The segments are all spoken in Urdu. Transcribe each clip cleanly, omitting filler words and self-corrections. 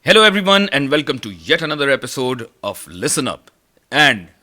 Hello everyone and welcome to yet another episode of Listen Up. And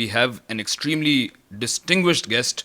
we have an extremely distinguished guest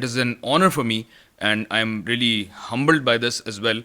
it is an honor for me and I am really humbled by this as well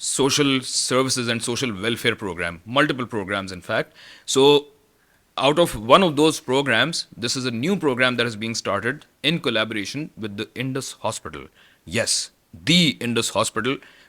social services and social welfare program, multiple programs in fact. So out of one of those programs, this is a new program that is being started in collaboration with the Indus Hospital. Yes, the Indus Hospital,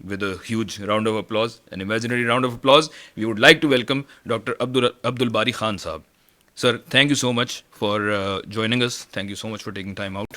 with a huge round of applause, an imaginary round of applause. We would like to welcome Dr. Abdul Bari Khan Sahab. Sir, thank you so much for joining us. Thank you so much for taking time out.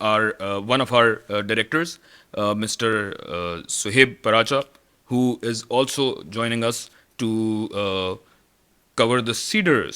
our one of our directors, Mr. Suhaib Paracha, who is also joining us to cover the cedar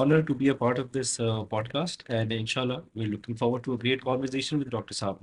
Honor to be a part of this podcast, and inshallah we're looking forward to a great conversation with Dr. Saab.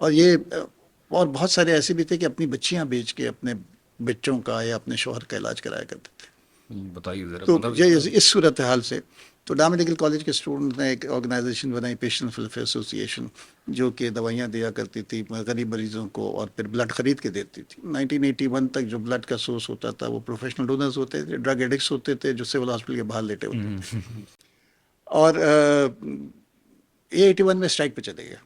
اور یہ اور بہت سارے ایسے بھی تھے کہ اپنی بچیاں بیچ کے اپنے بچوں کا یا اپنے شوہر کا علاج کرایا کرتے تھے. بتائیے ذرا تو مطلب یہ اس صورتحال سے تو ڈاما میڈیکل کالج کے اسٹوڈنٹ نے ایک آرگنائزیشن بنائی، پیشنٹ ویلفیئر ایسوسیشن، جو کہ دوائیاں دیا کرتی تھی غریب مریضوں کو اور پھر بلڈ خرید کے دیتی تھی. 1981 تک جو بلڈ کا سورس ہوتا تھا وہ پروفیشنل ڈونرز ہوتے تھے، ڈرگ ایڈکٹس ہوتے تھے جو سول ہاسپٹل کے باہر لیٹے ہوتے تھے. اور یہ 81 میں اسٹرائک پہ چلے گیا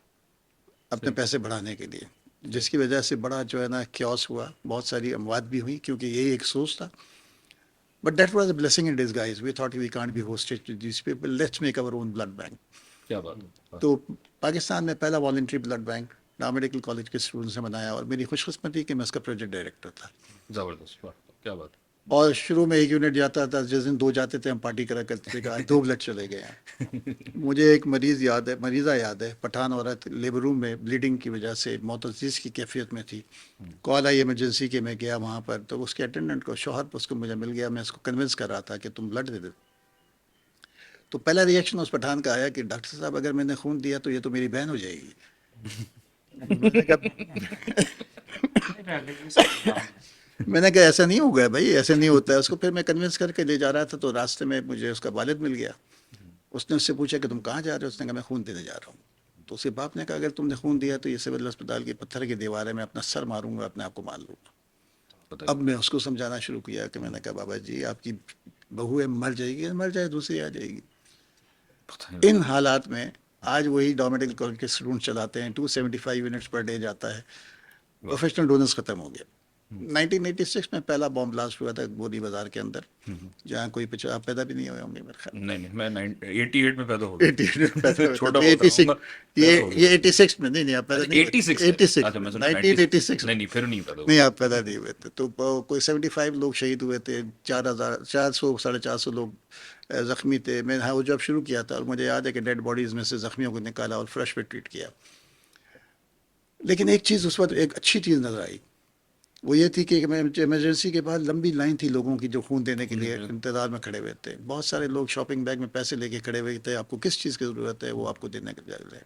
اپنے پیسے بڑھانے کے لیے، جس کی وجہ سے بڑا جو ہے نا کیوس ہوا، بہت ساری اموات بھی ہوئی کیونکہ یہی ایک سوچ تھا. But that was a blessing in disguise. We thought we can't be hostage to these people. Let's make our own blood bank. کیا بات ہے. تو پاکستان میں پہلا voluntary blood bank Dow medical college کے اسٹوڈنٹس نے بنایا، اور میری خوش قسمتی کہ میں اس کا پروجیکٹ ڈائریکٹر تھا. زبردست. کیا بات ہے. اور شروع میں ایک یونٹ جاتا تھا، جس دن 2 جاتے تھے ہم پارٹی کرا کرتے تھے کہ آج 2 بلڈ چلے گئے ہیں. مجھے ایک مریضہ یاد ہے، پٹھان عورت، لیبر روم میں بلیڈنگ کی وجہ سے موت عزیز کی کیفیت میں تھی. کال آئی ایمرجنسی کہ میں گیا وہاں پر، تو اس کے اٹینڈنٹ کو شوہر اس کو مجھے مل گیا. میں اس کو کنونس کر رہا تھا کہ تم بلڈ دے دو. تو پہلا ریئیکشن اس پٹھان کا آیا کہ ڈاکٹر صاحب اگر میں نے خون دیا تو یہ تو میری بہن ہو جائے گی. میں نے کہا ایسا نہیں ہوگا بھائی، ایسا نہیں ہوتا ہے. اس کو پھر میں کنونس کر کے لے جا رہا تھا تو راستے میں مجھے اس کا والد مل گیا. اس نے اس سے پوچھا کہ تم کہاں جا رہے ہو؟ اس نے کہا میں خون دینے جا رہا ہوں. تو اس کے باپ نے کہا اگر تم نے خون دیا تو یہ سول اسپتال کی پتھر کی دیوار ہے، میں اپنا سر ماروں گا، اپنے آپ کو مار لوں گا. اب میں اس کو سمجھانا شروع کیا کہ میں نے کہا بابا جی آپ کی بہو ہے، مر جائے گی، مر جائے دوسری آ جائے گی. ان حالات میں آج وہی ڈاما میڈیکل کالج کے اسٹوڈنٹ چلاتے ہیں، 275 یونٹس پر ڈے جاتا ہے. پروفیشنل ڈونرز ختم ہو گیا. 1986 میں پہلا بام بلاسٹ ہوا تھا گودی بازار کے اندر، جہاں کوئی آپ پیدا بھی نہیں ہوئے ہوں گے میرے خیال. نہیں میں 88 میں پیدا ہو گیا. 88 میں پیدا ہوئے چھوٹا تھے. بہت رہا ہوں یہ 86 میں نہیں آپ پیدا نہیں ہوئے. 86 اچھا میں 1986 نہیں پھر نہیں پیدا نہیں آپ پیدا نہیں ہوئے تھے. تو کوئی 75 لوگ شہید ہوئے تھے، 400 450 لوگ زخمی تھے. میں نے وہ جب شروع کیا تھا، اور مجھے یاد ہے کہ ڈیڈ باڈیز میں سے زخمیوں کو نکالا اور فریش پہ ٹریٹ کیا. لیکن ایک چیز اس وقت ایک اچھی چیز نظر آئی، وہ یہ تھی کہ ایمرجنسی کے بعد لمبی لائن تھی لوگوں کی جو خون دینے کے لیے انتظار میں کھڑے ہوئے تھے. بہت سارے لوگ شاپنگ بیگ میں پیسے لے کے کھڑے ہوئے تھے، آپ کو کس چیز کی ضرورت ہے وہ آپ کو دینے کے لیے.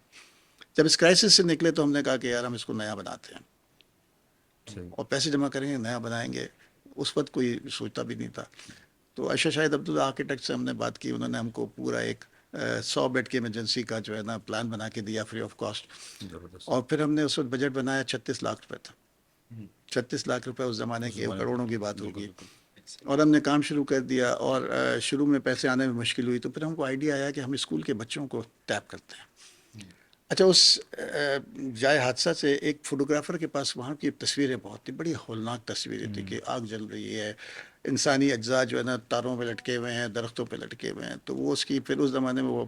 جب اس کرائسس سے نکلے تو ہم نے کہا کہ یار ہم اس کو نیا بناتے ہیں اور پیسے جمع کریں گے، نیا بنائیں گے. اس وقت کوئی سوچتا بھی نہیں تھا. تو عائشہ شاہد عبداللہ آرکیٹیکٹ سے ہم نے بات کی، انہوں نے ہم کو پورا ایک 100 بیڈ کی ایمرجنسی کا جو ہے نا پلان بنا کے دیا فری آف کاسٹ. اور پھر ہم نے اس وقت بجٹ بنایا 36 لاکھ روپے تھا. 36 لاکھ روپے اس زمانے کے کروڑوں کی بات ہوگی. اور ہم نے کام شروع کر دیا، اور شروع میں پیسے آنے میں مشکل ہوئی. تو پھر ہم کو آئیڈیا آیا کہ ہم اسکول کے بچوں کو ٹیپ کرتے ہیں. اچھا اس جائے حادثہ سے ایک فوٹوگرافر کے پاس وہاں کی تصویریں بہت تھی، بڑی ہولناک تصویریں تھی کہ آگ جل رہی ہے، انسانی اجزاء جو ہے نا تاروں پہ لٹکے ہوئے ہیں، درختوں پہ لٹکے ہوئے ہیں. تو وہ اس کی پھر اس زمانے میں وہ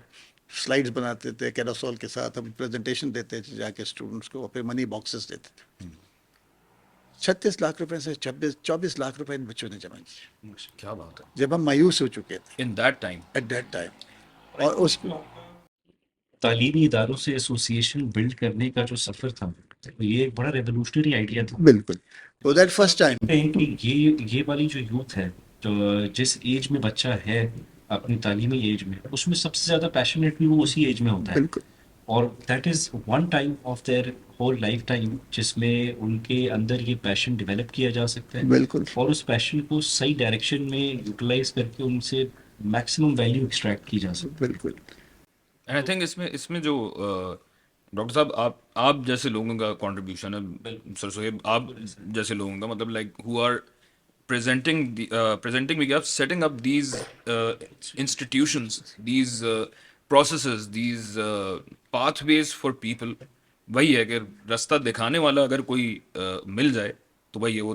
سلائڈز بناتے تھے کیراسول کے ساتھ، ہم پریزنٹیشن دیتے تھے جا کے اسٹوڈنٹس کو، اور پھر منی باکسز دیتے تھے. 36 لاکھ روپے سے 24 لاکھ روپے ان بچوں نے جمع کیے. کیا بات ہے. جب ہم مایوس ہو چکے تھے in that time. At that time. اور اس تعلیمی اداروں سے ایسوسیشن بلڈ کرنے کا جو سفر تھا، یہ ایک بڑا ریولوشنری آئیڈیا تھا. بالکل تو دیٹ فرسٹ ٹائم کہ یہ والی جو یوتھ ہے، جو جس ایج میں بچہ ہے اپنی تعلیمی ایج میں، اس میں سب سے زیادہ پیشنیٹ بھی وہ اسی ایج میں ہوتا ہے. بالکل. اور that is one time of their whole life time جس میں ان کے اندر یہ پیشن ڈیولپ کیا جا سکتا ہے. بالکل. اور اس پیشن کو صحیح ڈائریکشن میں یوٹیلائز کر کے ان سے میکسیمم ویلیو ایکسٹریکٹ کی جا سکتی ہے. بالکل. اینڈ آئی تھنک اس میں جو ڈاکٹر صاحب آپ جیسے لوگوں کا کنٹریبیوشن ہے، سر سہیب آپ جیسے لوگوں کا، مطلب like who are presenting we have setting up these institutions, these processes, these pathways for people. وہی ہے کہ رستہ دکھانے والا اگر کوئی مل جائے تو بھائی وہ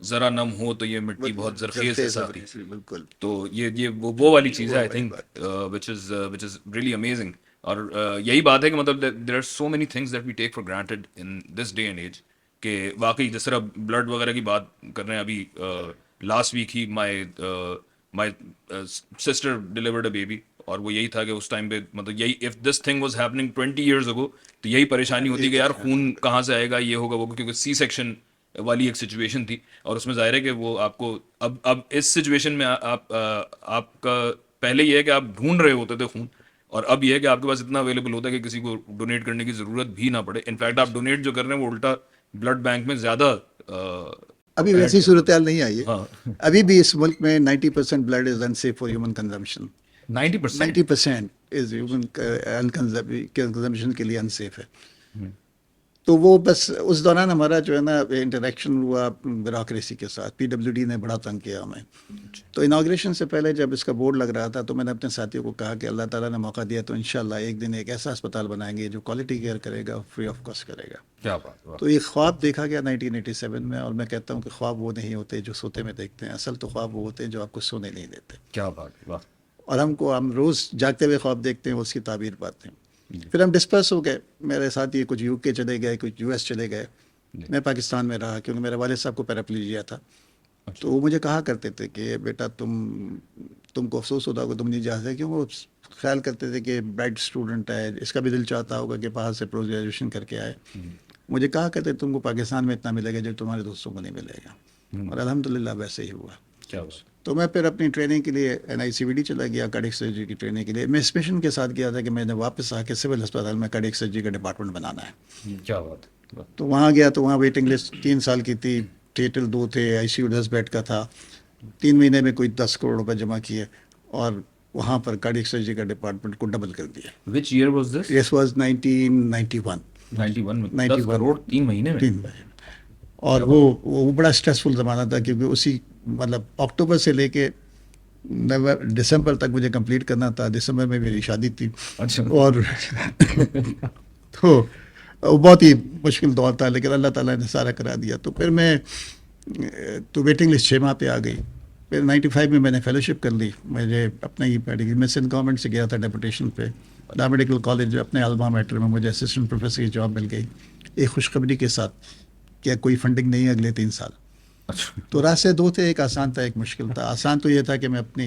ذرا نم ہو تو یہ مٹی بہت زرخیز ہے ساتھی. بالکل. تو یہ وہ والی چیز ہے I think which is really amazing. اور یہی بات ہے کہ مطلب there are so many things that we take for granted in this day and age کہ واقعی جس طرح بلڈ وغیرہ کی بات کر رہے ہیں. ابھی لاسٹ ویک ہی my sister delivered a baby, اور وہ یہی تھا کہ اس ٹائم پہ مطلب یہی if this thing was happening 20 years ago تو یہی پریشانی ہوتی کہ یار خون کہاں سے آئے گا، یہ ہوگا وہ، کیونکہ سی سیکشن والی ایک سچویشن تھی. اور اس میں ظاہر ہے کہ وہ آپ کو اب اس سچویشن میں آپ کا پہلے یہ ہے کہ آپ ڈھونڈ رہے ہوتے تھے خون، اور اب یہ ہے کہ آپ کے پاس اتنا اویلیبل ہوتا ہے کہ کسی کو ڈونیٹ کرنے کی ضرورت بھی نہ پڑے. انفیکٹ آپ ڈونیٹ جو کر رہے ہیں وہ الٹا بلڈ بینک میں زیادہ ابھی ویسی صورتحال نہیں آئی ہے. ہاں. ابھی بھی اس ملک میں 90% blood is unsafe for human consumption. 90%. 90% is human consumption کے لیے انسیف ہے. تو وہ بس اس دوران ہمارا جو ہے نا انٹریکشن ہوا بیوروکریسی کے ساتھ. پی ڈبلیو ڈی نے بڑا تنگ کیا ہمیں. تو انوگریشن سے پہلے جب اس کا بورڈ لگ رہا تھا تو میں نے اپنے ساتھیوں کو کہا کہ اللہ تعالیٰ نے موقع دیا تو انشاءاللہ ایک دن ایک ایسا اسپتال بنائیں گے جو کوالٹی کیئر کرے گا, فری آف کاسٹ کرے گا. کیا بات. تو یہ خواب دیکھا گیا 1987 میں, اور میں کہتا ہوں کہ خواب وہ نہیں ہوتے جو سوتے میں دیکھتے ہیں, اصل تو خواب وہ ہوتے ہیں جو آپ کو سونے نہیں دیتے. کیا بات. واہ. اور ہم روز جاگتے ہوئے خواب دیکھتے ہیں, اس کی تعبیر پاتے ہیں. پھر ہم ڈسپرس ہو گئے, میرے ساتھ یہ کچھ یو کے چلے گئے, کچھ یو ایس چلے گئے. میں پاکستان میں رہا کیونکہ میرے والد صاحب کو پیراپلیجیا تھا. تو وہ مجھے کہا کرتے تھے کہ بیٹا تم کو افسوس ہوتا ہوگا تم نہیں جا سکتے, کیوں وہ خیال کرتے تھے کہ برائٹ اسٹوڈنٹ ہے, اس کا بھی دل چاہتا ہوگا کہ باہر سے پوسٹ گریجویشن کر کے آئے. مجھے کہا کرتے تم کو پاکستان میں اتنا ملے گا جو تمہارے دوستوں کو نہیں ملے گا, اور الحمدللہ ویسے ہی ہوا. کیا. تو میں پھر اپنی ٹریننگ کے لیے NICVD چلا گیا کارڈیک سرجری کی ٹریننگ کے لیے. میں اس مشن کے ساتھ گیا تھا کہ میں نے واپس آ کے سول ہسپتال میں کارڈیک سرجری کا ڈپارٹمنٹ بنانا ہے. کیا بات. تو وہاں گیا تو وہاں ویٹنگ لسٹ 3 سال کی تھی, تھیٹر 2 تھے, ICU 10 بیڈ کا تھا. 3 مہینے میں کوئی 10 کروڑ روپے جمع کیے اور وہاں پر کارڈیک سرجری کا ڈپارٹمنٹ کو ڈبل کر دیا. Which year was this? This was 1991. 91 میں 10 کروڑ 3 مہینے میں. اور وہ بڑا اسٹریسفل زمانہ تھا کیونکہ اسی مطلب اکتوبر سے لے کے دسمبر تک مجھے کمپلیٹ کرنا تھا. دسمبر میں میری شادی تھی. اچھا. اور تو بہت ہی مشکل دور تھا, لیکن اللہ تعالیٰ نے سارا کرا دیا. تو پھر میں تو ویٹنگ لسٹ 6 ماہ پہ آ گئی. پھر 95 میں نے فیلوشپ کر لی. مجھے اپنا ہی میڈیکل میں سندھ گورنمنٹ سے گیا تھا ڈیپوٹیشن پہ. لا میڈیکل کالج اپنے الما میٹر میں مجھے اسسٹنٹ پروفیسر کی جاب مل گئی, ایک خوشخبری کے ساتھ کہ کوئی فنڈنگ نہیں ہے اگلے 3 سال. اچھا. تو راستے 2 تھے, ایک آسان تھا ایک مشکل تھا. آسان تو یہ تھا کہ میں اپنی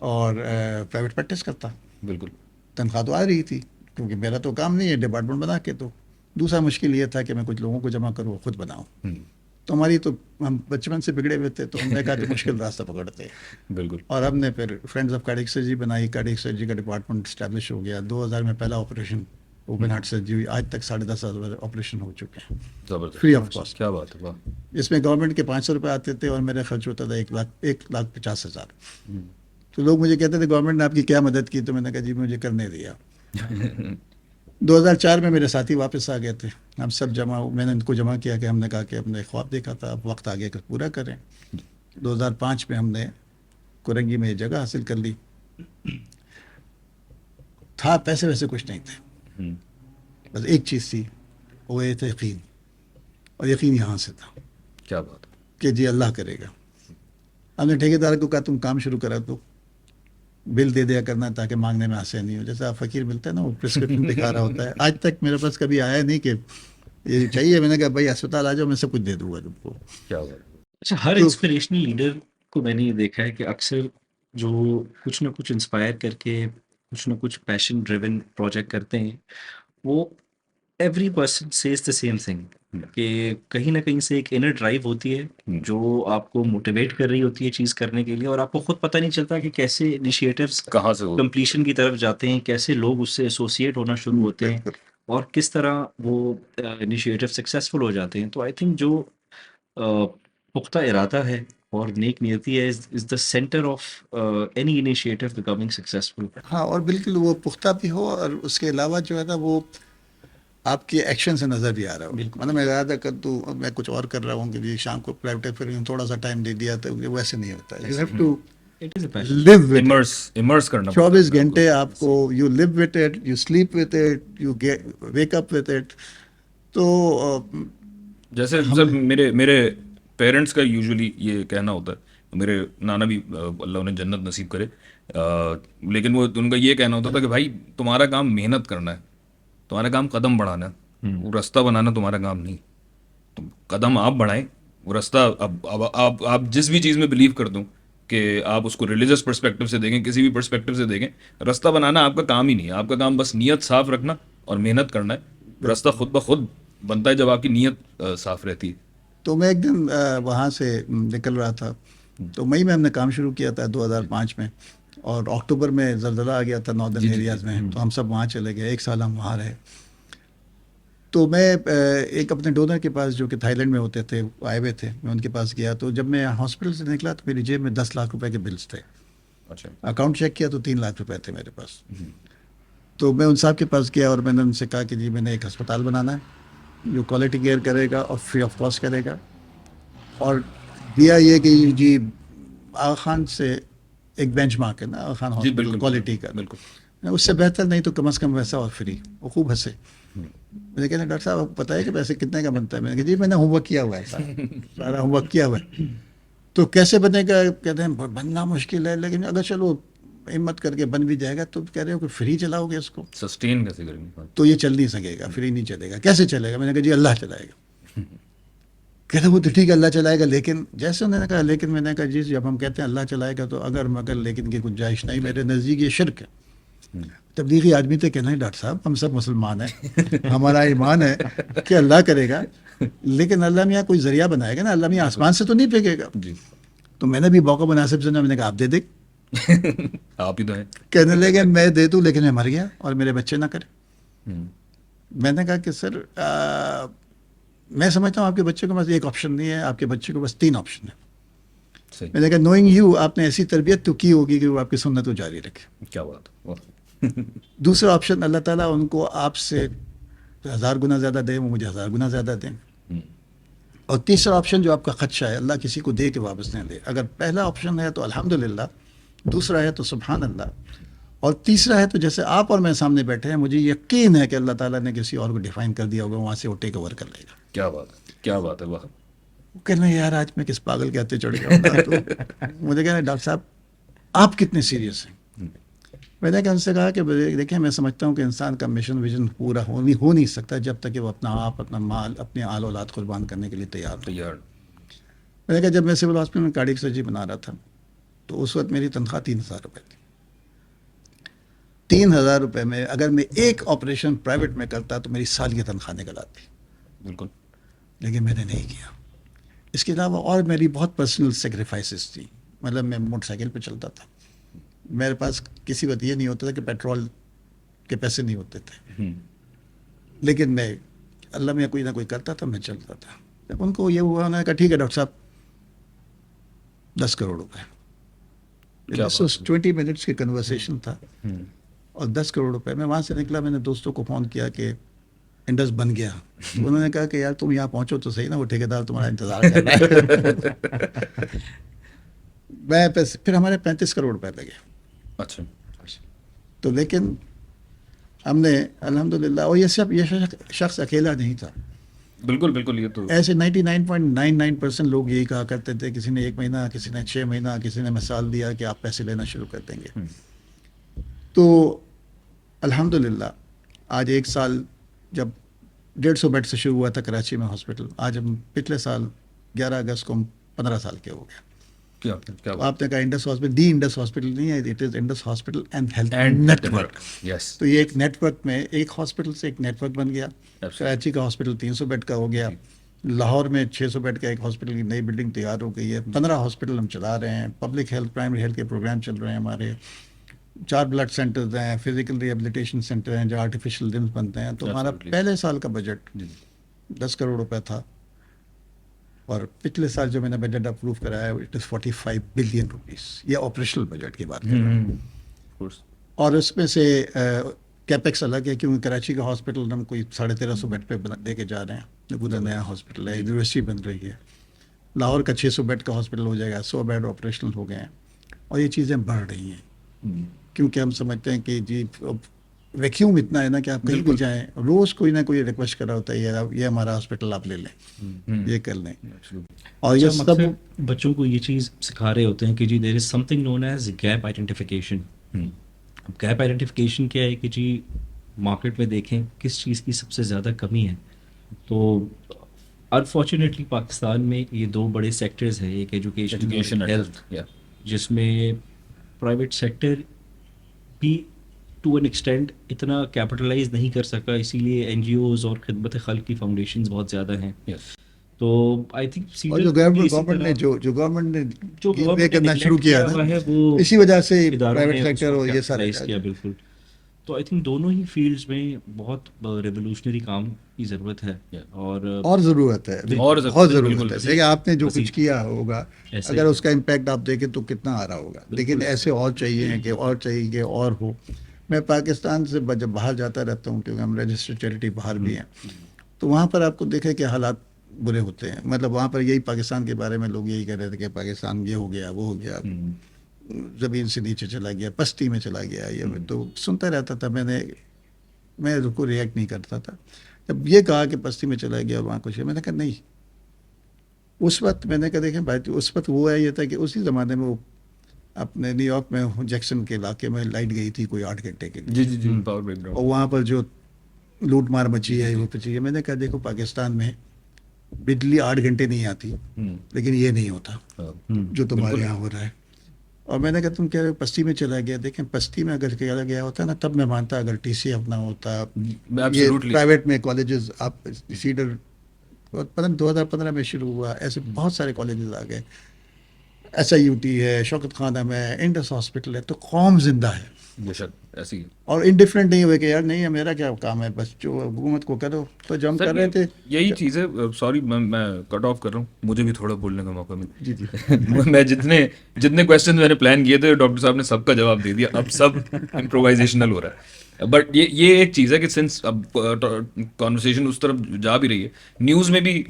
اور پرائیویٹ پریکٹس کرتا. بالکل. تنخواہ تو آ رہی تھی کیونکہ میرا تو کام نہیں ہے ڈپارٹمنٹ بنا کے. تو دوسرا مشکل یہ تھا کہ میں کچھ لوگوں کو جمع کروں, خود بناؤں. تو ہماری تو ہم بچپن سے بگڑے ہوئے تھے, تو ہم نے کہا کہ مشکل راستہ پکڑتے. بالکل. اور ہم نے پھر فرینڈز آف کارڈیک سرجری بنائی. کارڈیک سرجری کا ڈپارٹمنٹ اسٹیبلش ہو گیا. 2000 میں پہلا آپریشن اوپن ہارٹ سرجری ہوئی. آج تک 10,500 آپریشن ہو چکے ہیں زبردست. Free of cost. کیا بات ہے. واہ. اس میں گورنمنٹ کے 500 روپے آتے تھے اور میرا خرچ ہوتا تھا 1,50,000. تو لوگ مجھے کہتے تھے گورنمنٹ نے آپ کی کیا مدد کی, تو میں نے کہا جی مجھے کرنے دیا. 2004 میں میرے ساتھی واپس آ گئے تھے. ہم سب میں نے ان کو جمع کیا کہ ہم نے کہا کہ ہم نے خواب دیکھا تھا, اب وقت آ گیا کہ پورا کریں. 2005 میں ہم نے کورنگی میں جگہ حاصل کر لی. تھا پیسے ویسے کچھ نہیں تھے, بس ایک چیز تھی, وہ یہ تھا یقین. اور یقین یہاں سے تھا. کیا بات. کہ جی اللہ کرے گا. ہم نے ٹھیکیدار کو کہا تم کام شروع کرا تو بل دے دیا کرنا تاکہ مانگنے میں آسانی نہیں ہو. جیسے آپ فقیر ملتا ہے نا, وہ پرسکرپشن دکھا رہا ہوتا ہے. آج تک میرے پاس کبھی آیا نہیں کہ یہ چاہیے. میں نے کہا بھائی اسپتال آ جاؤ, میں سب کچھ دے دوں گا تم کو. کیا بات. اچھا, ہر انسپریشنل لیڈر کو میں نے یہ دیکھا ہے کہ اکثر جو کچھ نہ کچھ انسپائر کر کے کچھ نہ کچھ پیشن ڈریون پروجیکٹ کرتے ہیں, وہ every person says the same thing کہ کہیں نہ کہیں سے ایک انر ڈرائیو ہوتی ہے جو آپ کو موٹیویٹ کر رہی ہوتی ہے چیز کرنے کے لیے, اور آپ کو خود پتہ نہیں چلتا کہ کیسے انیشیٹوز کہاں سے کمپلیشن کی طرف جاتے ہیں, کیسے لوگ اس سے ایسوسیٹ ہونا شروع ہوتے ہیں, اور کس طرح وہ انیشیٹو سکسیزفل ہو جاتے ہیں. تو آئی تھنک جو پختہ ارادہ ہے اور نیک نیتی ہے is the centre of any initiative becoming successful. ہاں, اور بالکل وہ پختہ بھی ہو, اور اس کے علاوہ جو ہے نا وہ آپ کے ایکشن سے نظر بھی آ رہا ہو. مطلب میں ارادہ کر دوں میں کچھ اور کر رہا ہوں کہ جی شام کو پرائیویٹ پھر تھوڑا سا ٹائم دے دیا, تو ویسے نہیں ہوتا. You have to live with امرس کرنا. 24 گھنٹے آپ کو you live with it, you sleep with it, you wake up with it. تو جیسے سر میرے پیرنٹس کا یوزلی یہ کہنا ہوتا ہے, میرے نانا بھی اللہ انہیں جنت نصیب کرے, لیکن وہ ان کا یہ کہنا ہوتا تھا کہ بھائی تمہارا کام محنت کرنا ہے, تمہارا کام قدم بڑھانا ہے, وہ رستہ بنانا تمہارا کام نہیں. تم قدم آپ بڑھائیں, وہ رستہ اب آپ جس بھی چیز میں بلیو کر دوں کہ آپ اس کو ریلیجس پرسپیکٹو سے دیکھیں, کسی بھی پرسپیکٹو سے دیکھیں, رستہ بنانا آپ کا کام ہی نہیں ہے. آپ کا کام بس نیت صاف رکھنا اور محنت کرنا ہے. رستہ خود بخود بنتا ہے جب آپ کی نیت صاف رہتی ہے. تو میں ایک دن وہاں سے نکل رہا تھا تو مئی میں ہم نے کام شروع کیا تھا 2005 میں, اور اکتوبر میں زلزلہ آ گیا تھا ناردرن ایریاز میں, تو ہم سب وہاں چلے گئے, 1 سال ہم وہاں رہے. تو میں ایک اپنے ڈونر کے پاس جو کہ تھائی لینڈ میں ہوتے تھے, آئے ہوئے تھے, میں ان کے پاس گیا. تو جب میں ہاسپٹل سے نکلا تو میری جیب میں 10 لاکھ روپے کے بلز تھے. اچھا. اکاؤنٹ چیک کیا تو 3 لاکھ روپے تھے میرے پاس. تو میں ان صاحب کے پاس گیا اور میں نے ان سے کہا کہ جی میں نے ایک ہسپتال بنانا ہے جو کوالٹی کیئر کرے گا اور فری آف کاسٹ کرے گا, اور دیا یہ کہ جی آغا خان سے ایک بینچ مارک ہے نا آغا خان ہاسپٹل کوالٹی کا, بالکل اس سے بہتر نہیں تو کم از کم ویسا اور فری. وہ خوب ہنسے. میں نے کہا ڈاکٹر صاحب آپ کو پتہ ہے کہ پیسے کتنے کا بنتا ہے؟ میں نے کہا جی میں نے ہوم ورک کیا ہوا ہے, سارا ہوم ورک کیا ہوا ہے. تو کیسے بنے گا؟ کہتے ہیں بننا مشکل ہے, لیکن اگر چلو ہمت کر کے بن بھی جائے گا. تو کہہ رہے ہو کہ فری چلاؤ گے اس کو؟ سسٹین کیسے کریں گے؟ تو یہ چل نہیں سکے گا, فری نہیں چلے گا. کیسے چلے گا؟ میں نے کہا جی اللہ چلائے گا. کہتے وہ تو ٹھیک ہے اللہ چلائے گا, لیکن جیسے انہوں نے کہا لیکن, میں نے کہا جی جب ہم کہتے ہیں اللہ چلائے گا تو اگر مگر لیکن کی گنجائش نہیں, میرے نزدیک یہ شرک ہے. تبلیغی آدمی تھے کہ نہیں ڈاکٹر صاحب ہم سب مسلمان ہیں, ہمارا ایمان ہے کہ اللہ کرے گا, لیکن اللہ میاں کوئی ذریعہ بنائے گا نا, اللہ میاں آسمان سے تو نہیں پھینکے گا. تو میں نے بھی موقع مناسب سمجھا, میں نے کہا آپ دے دیں. آپ ہی تو ہیں. کہنے لگے میں دے دوں لیکن میں مر گیا اور میرے بچے نہ کریں. میں نے کہا کہ سر میں سمجھتا ہوں آپ کے بچے کو بس ایک آپشن نہیں ہے, آپ کے بچے کو بس 3 آپشن ہے. میں نے کہا نوئنگ یو, آپ نے ایسی تربیت تو کی ہوگی کہ وہ آپ کی سنت کو جاری رکھے. کیا بات. دوسرا آپشن اللہ تعالیٰ ان کو آپ سے 1000 گنا زیادہ دیں, وہ مجھے 1000 گنا زیادہ دیں. اور تیسرا آپشن جو آپ کا خدشہ ہے اللہ کسی کو دے کے واپس نہیں دے. اگر پہلا آپشن ہے تو الحمدللہ, دوسرا ہے تو سبحان اللہ, اور تیسرا ہے تو جیسے آپ اور میں سامنے بیٹھے ہیں, مجھے یقین ہے کہ اللہ تعالیٰ نے کسی اور کو ڈیفائن کر دیا ہوگا, وہاں سے وہ ٹیک اوور کر لے گا. کیا بات ہے, کیا بات ہے. واہ. وہ کہنا یار آج میں کس پاگل کے ہاتھے چڑھ گیا. تو مجھے کہنا ڈاکٹر صاحب آپ کتنے سیریس ہیں. میں نے ان سے کہا کہ دیکھیں میں سمجھتا ہوں کہ انسان کا مشن ویژن پورا ہو نہیں سکتا جب تک کہ وہ اپنا آپ, اپنا مال, اپنے آل اولاد قربان کرنے کے لیے تیار ہو. میں نے کہا جب میں سول ہاسپٹل میں کارڈیک سرجری بنا رہا تھا تو اس وقت میری تنخواہ 3000 روپے تھی. 3000 روپے میں اگر میں ایک آپریشن پرائیویٹ میں کرتا تو میری سال کی تنخواہ نکل آتی. بالکل. لیکن میں نے نہیں کیا. اس کے علاوہ اور میری بہت پرسنل سیکریفائسز تھی. مطلب میں موٹر سائیکل پہ چلتا تھا, میرے پاس کسی وقت یہ نہیں ہوتا تھا کہ پیٹرول کے پیسے نہیں ہوتے تھے, لیکن میں اللہ میں کوئی نہ کوئی کرتا تھا, میں چلتا تھا. جب ان کو یہ ہوا انہوں نے کہا ٹھیک ہے ڈاکٹر صاحب 10 کروڑ روپے. 20 منٹس کی کنورسیشن تھا اور 10 کروڑ روپے. میں وہاں سے نکلا, میں نے دوستوں کو فون کیا کہ انڈس بن گیا. انہوں نے کہا کہ یار تم یہاں پہنچو تو صحیح نا, وہ ٹھیکیدار تمہارا انتظار کر رہا ہے. میں پھر ہمارے 35 کروڑ روپے لگے. اچھا. تو لیکن ہم نے الحمدللہ, اور یہ شخص اکیلا نہیں تھا. بالکل بالکل. یہ تو ایسے 99.99% لوگ یہی کہا کرتے تھے, کسی نے 1 مہینہ, کسی نے 6 مہینہ, کسی نے مثال دیا کہ آپ پیسے لینا شروع کر دیں گے. تو الحمدللہ آج 1 سال جب 150 بیڈ سے شروع ہوا تھا کراچی میں ہاسپٹل, آج ہم پچھلے سال 11 اگست کو 15 سال کے ہو گئے. آپ نے کہا Indus hospital, the Indus hospital نہیں ہے, it is Indus hospital and health network. تو یہ ایک نیٹ ورک میں ایک ہاسپٹل سے ایک نیٹ ورک بن گیا. کراچی کا ہاسپٹل 300 بیڈ کا ہو گیا, لاہور میں 600 بیڈ کا ایک ہاسپٹل کی نئی بلڈنگ تیار ہو گئی ہے. 15 ہاسپٹل ہم چلا رہے ہیں, پبلک ہیلتھ, پرائمری ہیلتھ کے پروگرام چل رہے ہیں ہمارے. 4 بلڈ سینٹرز ہیں, فزیکل ریہیبلیٹیشن سینٹر ہیں جہاں آرٹیفیشیل لمز بنتے ہیں. تو ہمارا پہلے سال کا بجٹ 10 کروڑ روپے تھا, اور پچھلے سال جو میں نے بجٹ اپروو کرایا ہے اٹ از 45 بلین روپیز. یہ آپریشنل بجٹ کی بات کر رہا ہوں. اور اس میں سے کیپیکس الگ ہے کیونکہ کراچی کا ہاسپٹل ہم کوئی 1350 بیڈ پہ لے کے جا رہے ہیں, پورا نیا ہاسپٹل ہے, یونیورسٹی بن رہی ہے. لاہور کا 600 بیڈ کا ہاسپٹل ہو جائے گا, 100 بیڈ آپریشنل ہو گئے ہیں, اور یہ چیزیں بڑھ رہی ہیں کیونکہ ہم سمجھتے ہیں کہ جی ویکیوم اتنا ہے نا کہ آپ کہیں بھی جائیں روز کوئی نہ کوئی ریکویسٹ کرا ہوتا ہے یہ ہمارا ہاسپٹل آپ لے لیں, یہ کر لیں. اور یہ سب بچوں کو یہ چیز سکھا رہے ہوتے ہیں کہ جی there is something known as gap identification. Gap identification کیا ہے کہ جی مارکیٹ میں دیکھیں کس چیز کی سب سے زیادہ کمی ہے. تو انفارچونیٹلی پاکستان میں یہ 2 بڑے سیکٹرز ہیں, ایک ایجوکیشن ہیلتھ, جس میں پرائیویٹ سیکٹر بھی ٹو این ایکسٹینڈ اتنا کیپٹلائز نہیں کر سکا, اسی لیے این جی اوز اور خدمت خلق کی فاؤنڈیشنز بہت زیادہ ہیں. تو آئی تھنک اور سیڈر جو گورنمنٹ نے جو گورنمنٹ نے جو گیو وے گورنمنٹ نے کرنا شروع neglect کیا ہوا نا، ہے وہ اسی وجہ سے اداروں پرائیویٹ نے اس سیکٹر کو اور یہ سارے کیپٹلائز کیا. بالکل. تو آئی تھنک دونوں ہی فیلڈز میں بہت ریولیوشنری کام کی ضرورت ہے. اور ضرورت ہے، اور بہت بالکل ضرورت ہے. دیکھیں آپ نے جو مزید کچھ کیا ہوگا، ایسے اگر اس کا امپیکٹ آپ دیکھیں تو کتنا آ رہا ہوگا، لیکن ایسے اور چاہیے کہ اور چاہیے کہ اور ہو. میں پاکستان سے جب باہر جاتا رہتا ہوں، کیونکہ ہم رجسٹرڈ چیریٹی باہر بھی ہیں، تو وہاں پر آپ کو دیکھیں کہ حالات برے ہوتے ہیں. مطلب وہاں پر یہی پاکستان کے بارے میں لوگ یہی کہہ رہے تھے کہ پاکستان یہ ہو گیا، وہ ہو گیا، زمین سے نیچے چلا گیا، پستی میں چلا گیا. یہ تو سنتا رہتا تھا. میں اس کو ریئیکٹ نہیں کرتا تھا. جب یہ کہا کہ پستی میں چلا گیا اور وہاں کچھ ہے، میں نے کہا نہیں. اس وقت میں نے کہا دیکھیں بھائی، اس وقت وہ ہے یہ تھا کہ اسی زمانے میں وہ اپنے نیو یارک میں جیکسن کے علاقے میں لائٹ گئی تھی کوئی 8 گھنٹے کے لیے، جی پاور بریک ڈاؤن. اور وہاں پر جو لوٹ مار مچی ہے وہ پچی ہے. میں نے کہا دیکھو پاکستان میں بجلی 8 گھنٹے نہیں آتی، لیکن یہ نہیں ہوتا جو تمہارے یہاں ہو رہا ہے. اور میں نے کہا تم کہہ رہے ہو پستی میں چلا گیا. دیکھیں پستی میں اگر چلا گیا ہوتا نا، تب میں مانتا اگر ٹی سی اپنا ہوتا. یہ پرائیویٹ میں کالجز آپ سیڈر 2015 میں شروع ہوا، ایسے بہت سارے کالجز آ گئے. ایس آئی یو ٹی ہے، شوکت خانم ہے، انڈس ہاسپٹل ہے. تو قوم زندہ ہے بے شک ایسی ہی. اور انڈیفرنٹ نہیں ہوئے کہ یار نہیں ہے میرا کیا کام ہے، بس جو حکومت کو کرو. تو جو ہم کر رہے تھے یہی چیز ہے. سوری میں کٹ آف کر رہا ہوں، مجھے بھی تھوڑا بولنے کا موقع ملے. جی میں جتنے کوشچن میں نے پلان کیے تھے ڈاکٹر صاحب نے سب کا جواب دے دیا. اب سب امپرووائزیشنل ہو رہا ہے. بٹ یہ ایک چیز ہے کہ سنس اب کانورسیشن اس طرف جا بھی رہی ہے، نیوز میں بھی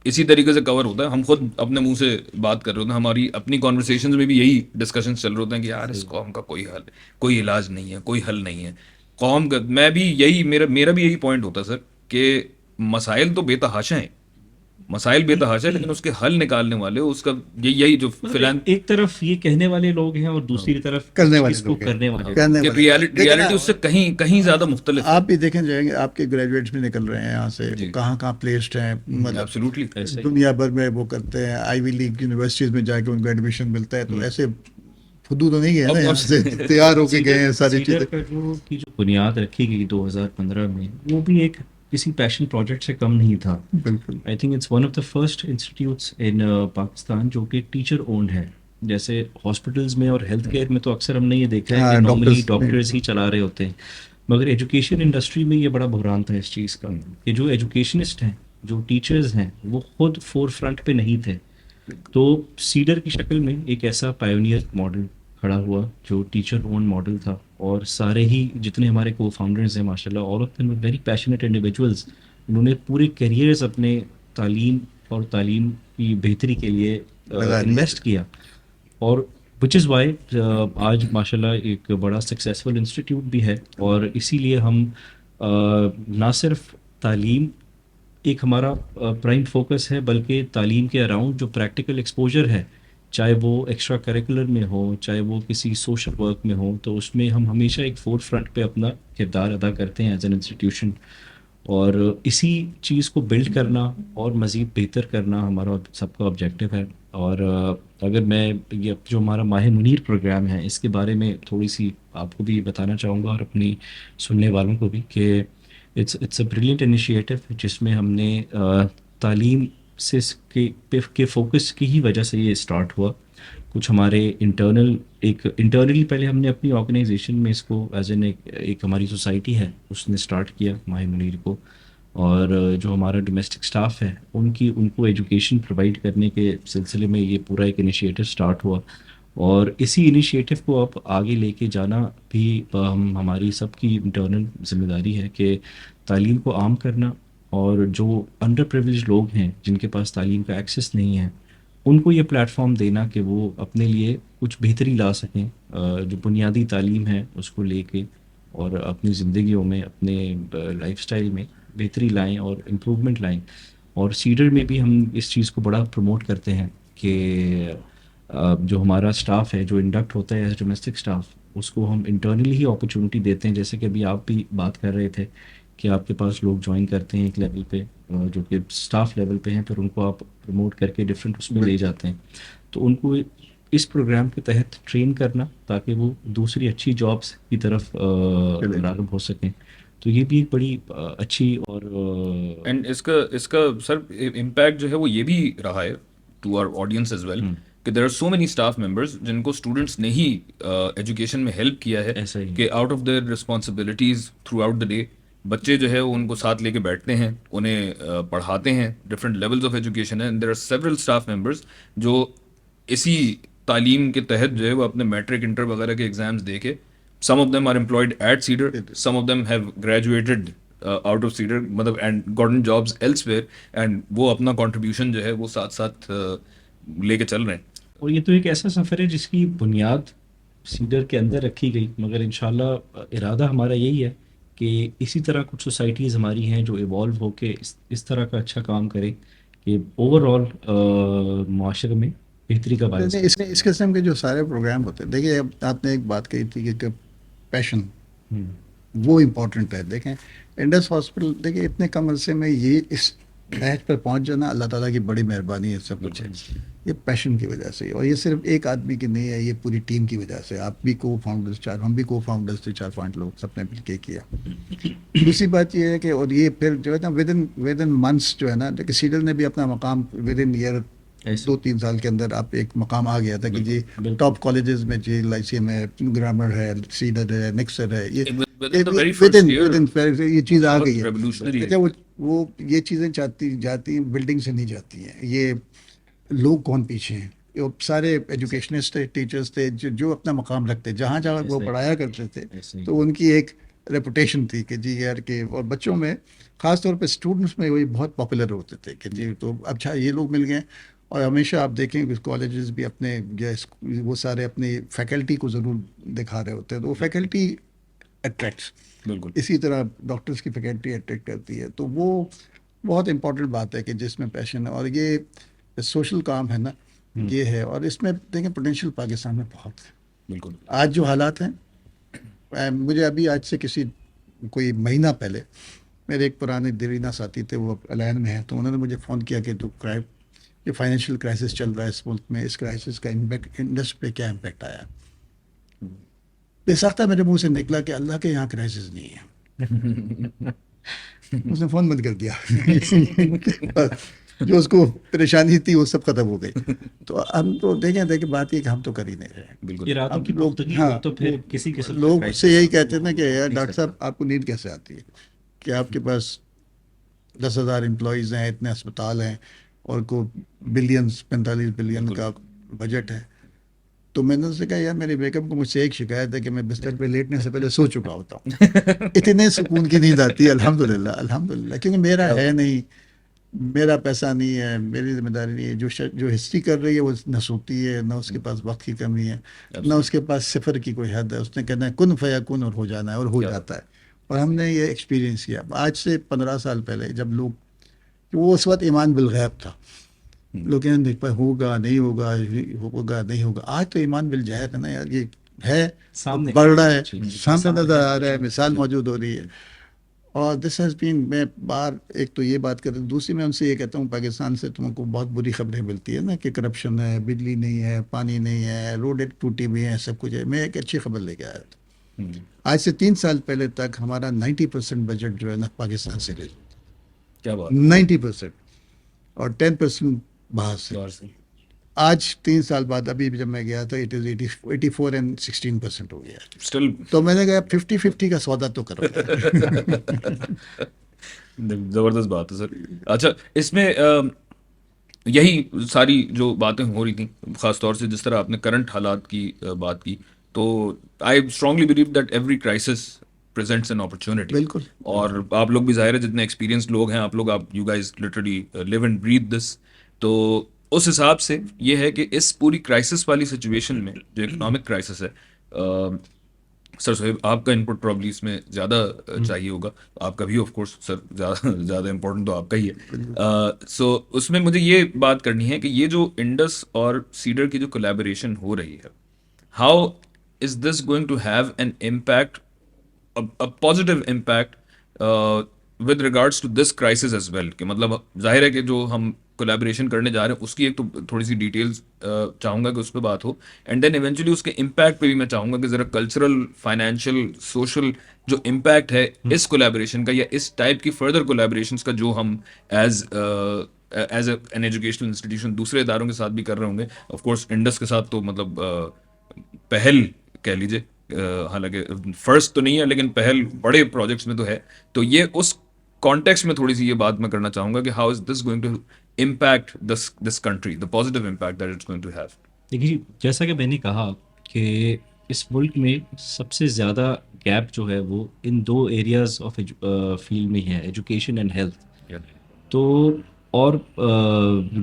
اسی طریقے سے کور ہوتا ہے. ہم خود اپنے منہ سے بات کر رہے ہوتے ہیں، ہماری اپنی کانورسیشنز میں بھی یہی ڈسکشنز چل رہے ہوتے ہیں کہ یار اس قوم کا کوئی علاج نہیں ہے، کوئی حل نہیں ہے قوم کا. میں بھی یہی میرا بھی یہی پوائنٹ ہوتا ہے سر کہ مسائل تو بے تحاشا ہیں، مسائل بے تحاشا، لیکن اس کے حل نکالنے والے اس کا یہی جو ایک طرف یہ کہنے والے لوگ ہیں اور دوسری طرف کرنے والے اس کو لوگ ہیں. کرنے والے کہ ریالٹی اس سے کہیں زیادہ مختلف ہے. آپ بھی دیکھیں جائیں گے، آپ کے گریجویٹس بھی نکل رہے ہیں یہاں سے، وہ کہاں پلیسڈ ہیں. مطلب ایبسلیوٹلی دنیا بھر میں وہ کرتے ہیں، آئی وی لیگ یونیورسٹیز میں جا کے ان کو ایڈمیشن ملتا ہے. تو ایسے خدو تو نہیں گئے نا، یہاں سے تیار ہو کے گئے ہیں ساری چیزیں. جو بنیاد رکھی گئی 2015 میں، وہ بھی ایک کسی پیشن پروجیکٹ سے کم نہیں تھا. بالکل. I think it's one of the first institutes in Pakistan جو کہ ٹیچر اونڈ ہے. جیسے ہاسپٹلز میں اور ہیلتھ کیئر میں تو اکثر ہم نے یہ دیکھا ہے کہ نارملی ڈاکٹرز ہی چلا رہے ہوتے ہیں، مگر ایجوکیشن انڈسٹری میں یہ بڑا بحران تھا اس چیز کا کہ جو ایجوکیشنسٹ ہیں، جو ٹیچرز ہیں، وہ خود فور فرنٹ پہ نہیں تھے. تو سیڈر کی شکل میں ایک ایسا پائونیئر ماڈل کھڑا ہوا جو ٹیچر اون ماڈل تھا، اور سارے ہی جتنے ہمارے کو فاؤنڈرز ہیں ماشاء اللہ، all of them very passionate individuals. انہوں نے پورے کیریئرز اپنے تعلیم اور تعلیم کی بہتری کے لیے انویسٹ کیا، اور وچ از وائی آج ماشاء اللہ ایک بڑا سکسیزفل انسٹیٹیوٹ بھی ہے. اور اسی لیے ہم نہ صرف تعلیم ایک ہمارا پرائم فوکس ہے، بلکہ تعلیم کے اراؤنڈ جو پریکٹیکل ایکسپوجر ہے، چاہے وہ ایکسٹرا کریکولر میں ہو، چاہے وہ کسی سوشل ورک میں ہو، تو اس میں ہم ہمیشہ ایک فور فرنٹ پہ اپنا کردار ادا کرتے ہیں ایز این انسٹیٹیوشن. اور اسی چیز کو بلڈ کرنا اور مزید بہتر کرنا ہمارا سب کا آبجیکٹیو ہے. اور اگر میں یہ جو ہمارا ماہ منیر پروگرام ہے اس کے بارے میں تھوڑی سی آپ کو بھی بتانا چاہوں گا اور اپنی سننے والوں کو بھی، کہ اٹس اے بریلینٹ انیشیٹو جس میں ہم نے تعلیم سے کے فوکس کی ہی وجہ سے یہ اسٹارٹ ہوا. کچھ ہمارے انٹرنلی پہلے ہم نے اپنی آرگنائزیشن میں اس کو ایز این ایک ہماری سوسائٹی ہے اس نے اسٹارٹ کیا ماہ منیر کو، اور جو ہمارا ڈومیسٹک اسٹاف ہے ان کو ایجوکیشن پرووائڈ کرنے کے سلسلے میں یہ پورا ایک انیشیٹو اسٹارٹ ہوا. اور اسی انیشیٹو کو اب آگے لے کے جانا بھی ہماری سب کی انٹرنل ذمہ داری ہے کہ تعلیم کو عام کرنا، اور جو انڈر پریویلیج لوگ ہیں جن کے پاس تعلیم کا ایکسیس نہیں ہے ان کو یہ پلیٹ فارم دینا کہ وہ اپنے لیے کچھ بہتری لا سکیں، جو بنیادی تعلیم ہے اس کو لے کے، اور اپنی زندگیوں میں اپنے لائف سٹائل میں بہتری لائیں اور امپروومنٹ لائیں. اور سیڈر میں بھی ہم اس چیز کو بڑا پروموٹ کرتے ہیں کہ جو ہمارا اسٹاف ہے جو انڈکٹ ہوتا ہے ایز ڈومیسٹک اسٹاف، اس کو ہم انٹرنلی ہی اپرچونیٹی دیتے ہیں. جیسے کہ ابھی آپ بھی بات کر رہے تھے کہ آپ کے پاس لوگ جوائن کرتے ہیں ایک لیول پہ جو کہ اسٹاف لیول پہ ہیں، پھر ان کو آپ پروموٹ کر کے ڈفرینٹ اس میں لے جاتے ہیں. تو ان کو اس پروگرام کے تحت ٹرین کرنا تاکہ وہ دوسری اچھی جابس کی طرف راغب ہو سکیں. تو یہ بھی ایک بڑی اچھی اور اینڈ اس کا سر امپیکٹ جو ہے وہ یہ بھی رہا ہے to our audience as well کہ there are so many staff members جن کو اسٹوڈنٹس نے ہی ایجوکیشن میں ہیلپ کیا ہے ایسا ہی کہ out of their responsibilities throughout the day بچے جو ہے ان کو ساتھ لے کے بیٹھتے ہیں, انہیں پڑھاتے ہیں, ڈفرینٹ لیولز آف ایجوکیشن ہے. There are several staff members جو اسی تعلیم کے تحت جو ہے وہ اپنے میٹرک انٹر وغیرہ کے ایگزامس دے کے some of them are employed at Cedar, some of them have graduated out of Cedar مطلب and gotten jobs elsewhere, and وہ اپنا کنٹریبیوشن جو ہے وہ ساتھ ساتھ لے کے چل رہے ہیں. اور یہ تو ایک ایسا سفر ہے جس کی بنیاد سیڈر کے اندر رکھی گئی, مگر انشاءاللہ ارادہ ہمارا یہی ہے کہ اسی طرح کچھ سوسائٹیز ہماری ہیں جو ایوالو ہو کے اس طرح کا اچھا کام کریں کہ اوور آل معاشرے میں بہتری کا باعث. اس قسم کے جو سارے پروگرام ہوتے ہیں, دیکھیے آپ نے ایک بات کہی تھی کہ پیشن وہ امپورٹنٹ ہے. دیکھیں انڈس ہاسپٹل, دیکھیں اتنے کم عرصے میں یہ اس میچ پر پہنچ جانا اللہ تعالیٰ کی بڑی مہربانی ہے, سب کچھ ہے یہ پیشن کی وجہ سے, اور یہ صرف ایک آدمی کی نہیں ہے, یہ پوری ٹیم کی وجہ سے. آپ بھی کو فاؤنڈرز, ہم بھی کو فاؤنڈرز تھے, 4-5 لوگ سب نے مل کے کیا. دوسری بات یہ ہے کہ اور یہ پھر جو ہے نا ود ان منتھس جو ہے نا, کہ سیڈل نے بھی اپنا مقام ود ان ایئر 2-3 سال کے اندر آپ ایک مقام آ گیا تھا کہ جی ٹاپ کالجز میں, جی LIC میں گرامر ہے, سیڈر ہے, نکسر ہے, یہ چیز آ گئی ہے. وہ یہ چیزیں جاتی ہیں بلڈنگ سے نہیں جاتی ہیں. یہ لوگ کون پیچھے ہیں, سارے ایجوکیشنسٹ تھے, ٹیچرز تھے جو اپنا مقام رکھتے, جہاں جہاں وہ پڑھایا کرتے تھے تو ان کی ایک ریپوٹیشن تھی کہ جی یار کہ, اور بچوں میں خاص طور پہ اسٹوڈنٹس میں وہی بہت پاپولر ہوتے تھے کہ جی تو اچھا یہ لوگ مل گئے. اور ہمیشہ آپ دیکھیں کہ کالجز بھی اپنے وہ سارے اپنی فیکلٹی کو ضرور دکھا رہے ہوتے ہیں, تو وہ فیکلٹی اٹریکٹس, بالکل اسی طرح ڈاکٹرس کی فیکلٹی اٹریکٹ کرتی ہے. تو وہ بہت امپورٹنٹ بات ہے کہ جس میں پیشن ہے, اور یہ سوشل کام ہے نا, یہ ہے. اور اس میں دیکھیں پوٹینشیل پاکستان میں بہت ہے. بالکل آج جو حالات ہیں, مجھے ابھی آج سے کوئی مہینہ پہلے میرے ایک پرانے دیرینہ ساتھی تھے, وہ الائن میں ہیں, تو انہوں نے مجھے فون کیا کہ تو یہ فائنینشیل کرائسس چل رہا ہے اس ملک میں, اس کرائسس کا امپیکٹ انڈسٹری پہ کیا امپیکٹ آیا. بے ساختہ میرے منہ سے نکلا کہ اللہ کے یہاں کرائسس نہیں ہے. اس نے فون بند کر دیا. جو اس کو پریشانی تھی وہ سب ختم ہو گئی. تو ہم تو دیکھیں بات یہ کہ ہم تو کر ہی نہیں رہے. بالکل لوگ سے یہی کہتے ہیں نا کہ یار ڈاکٹر صاحب آپ کو نیند کیسے آتی ہے کہ آپ کے پاس 10,000 امپلائیز ہیں, اتنے اسپتال ہیں, اور کو 45 بلین کا بجٹ ہے. تو میں نے اس سے کہا یار میری بیگم کو مجھ سے ایک شکایت ہے کہ میں بستر پہ لیٹنے سے پہلے سو چکا ہوتا ہوں. اتنے سکون کی نیند آتی ہے الحمدللہ, کیونکہ میرا ہے نہیں, میرا پیسہ نہیں ہے, میری ذمہ داری نہیں ہے. جو ہسٹری کر رہی ہے وہ نہ سوتی ہے, نہ اس کے پاس وقت کی کمی ہے, نہ اس کے پاس صفر کی کوئی حد ہے. اس نے کہنا ہے کن فیکون اور ہو جانا ہے, اور ہو جاتا ہے. اور ہم نے یہ ایکسپیرینس کیا آج سے 15 سال پہلے, جب لوگ, وہ اس وقت ایمان بالغیب تھا, لوگ کہیں ہوگا نہیں ہوگا, ہوگا نہیں ہوگا. آج تو ایمان بالجہر ہے نا یار, یہ ہے سامنے بڑھ رہا ہے, سامنے نظر آ رہا ہے, مثال موجود ہو رہی ہے. اور دس ہیز بین, میں باہر ایک تو یہ بات کروں, دوسری میں ان سے یہ کہتا ہوں پاکستان سے تم کو بہت بری خبریں ملتی ہے نا کہ کرپشن ہے, بجلی نہیں ہے, پانی نہیں ہے, روڈ ٹوٹی ہوئی ہیں, سب کچھ ہے. میں ایک اچھی خبر لے کے آیا تھا. آج سے 3 سال پہلے تک ہمارا 90% بجٹ جو ہے نا پاکستان سے لے, کیا بات, 90%, اور 10% باہر سے. آج 3 سال بعد ابھی جب میں گیا تھا, 84 and 16% ہو گیا. Still, تو میں نے کہا 50-50 کا سودا تو کرو. زبردست بات ہے سر. اچھا, اس میں یہی ساری جو باتیں ہو رہی تھیں, خاص طور سے جس طرح آپ نے کرنٹ حالات کی بات کی, تو I strongly believe that every crisis presents an opportunity. بالکل. اور آپ لوگ بھی ظاہر ہے جتنے ایکسپیرینس لوگ ہیں آپ لوگ, آپ you guys literally live and breathe this. تو اس حساب سے یہ ہے کہ اس پوری کرائسس والی سچویشن میں جو اکنامک کرائسس ہے, سر صہیب آپ کا انپٹ پرابلی اس میں زیادہ چاہیے ہوگا, آپ کا بھی آف کورس سر زیادہ امپورٹنٹ تو آپ کا ہی ہے. سو اس میں مجھے یہ بات کرنی ہے کہ یہ جو انڈس اور سیڈر کی جو کولیبوریشن ہو رہی ہے, how is this going to have an impact, positive impact with regards to this crisis as well. کہ مطلب ظاہر ہے کہ جو ہم کولیبریشن کرنے جا رہے ہیں اس کی ایک تو تھوڑی سی ڈیٹیلز چاہوں گا کہ اس پہ بات ہو, اینڈ دین ایونچولی اس کے امپیکٹ پہ بھی میں چاہوں گا کہ ذرا کلچرل, فائنینشیل, سوشل جو امپیکٹ ہے اس کولیبریشن کا یا اس ٹائپ کی فردر کولیبریشنس کا جو ہم ایز این ایجوکیشنل انسٹیٹیوشن دوسرے اداروں کے ساتھ بھی کر رہے ہوں گے. آف کورس انڈس کے ساتھ تو مطلب پہل کہہ لیجیے, حالانکہ فرسٹ تو نہیں ہے لیکن پہل بڑے پروجیکٹس میں تو ہے. تو یہ اس کانٹیکس میں تھوڑی سی یہ بات میں کرنا چاہوں گا کہ how is this going to impact this country, the positive impact that it's going to have. دیکھیے جی، جیسا کہ میں نے کہا کہ اس ملک میں سب سے زیادہ گیپ جو ہے وہ ان دو ایریاز آف فیلڈ میں ہے, ایجوکیشن اینڈ ہیلتھ. تو اور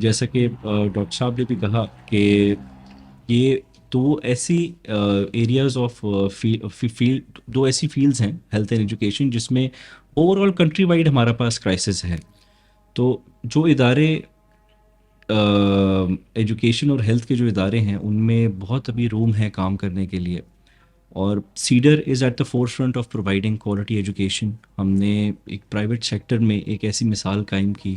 جیسا کہ ڈاکٹر صاحب نے بھی کہا کہ یہ دو ایسی ایریاز آف فیلڈ, دو ایسی فیلڈز ہیں ہیلتھ اینڈ ایجوکیشن جس میں اوور آل کنٹری وائڈ ہمارا پاس کرائسس ہے. تو جو ادارے ایجوکیشن اور ہیلتھ کے جو ادارے ہیں ان میں بہت ابھی روم ہے کام کرنے کے لیے, اور Cedar is at the forefront of providing quality education. ہم نے ایک پرائیویٹ سیکٹر میں ایک ایسی مثال قائم کی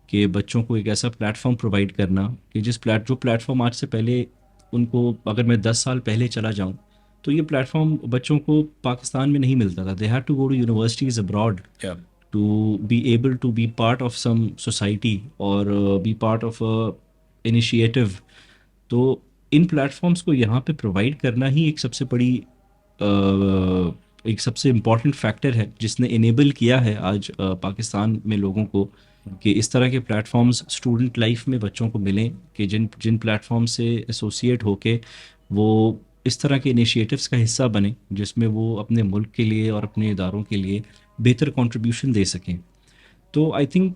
کہ بچوں کو ایک ایسا پلیٹ فارم پرووائڈ کرنا کہ جو پلیٹ فارم آج سے پہلے ان کو, اگر میں 10 سال پہلے چلا جاؤں تو یہ پلیٹ فارم بچوں کو پاکستان میں نہیں ملتا تھا. They have to go to universities abroad to be able to be part of some society or be part of a initiative. تو ان پلیٹ فارمس کو یہاں پہ پرووائڈ کرنا ہی ایک سب سے بڑی ایک سب سے امپورٹنٹ فیکٹر ہے جس نے انیبل کیا ہے آج پاکستان میں لوگوں کو کہ اس طرح کے پلیٹ فارمز اسٹوڈنٹ لائف میں بچوں کو ملیں کہ جن پلیٹ فارم سے ایسوسیٹ ہو کے وہ اس طرح کے انیشیٹوز کا حصہ بنیں جس میں وہ اپنے ملک کے لیے اور اپنے اداروں کے لیے بہتر کنٹریبیوشن دے سکیں. تو I think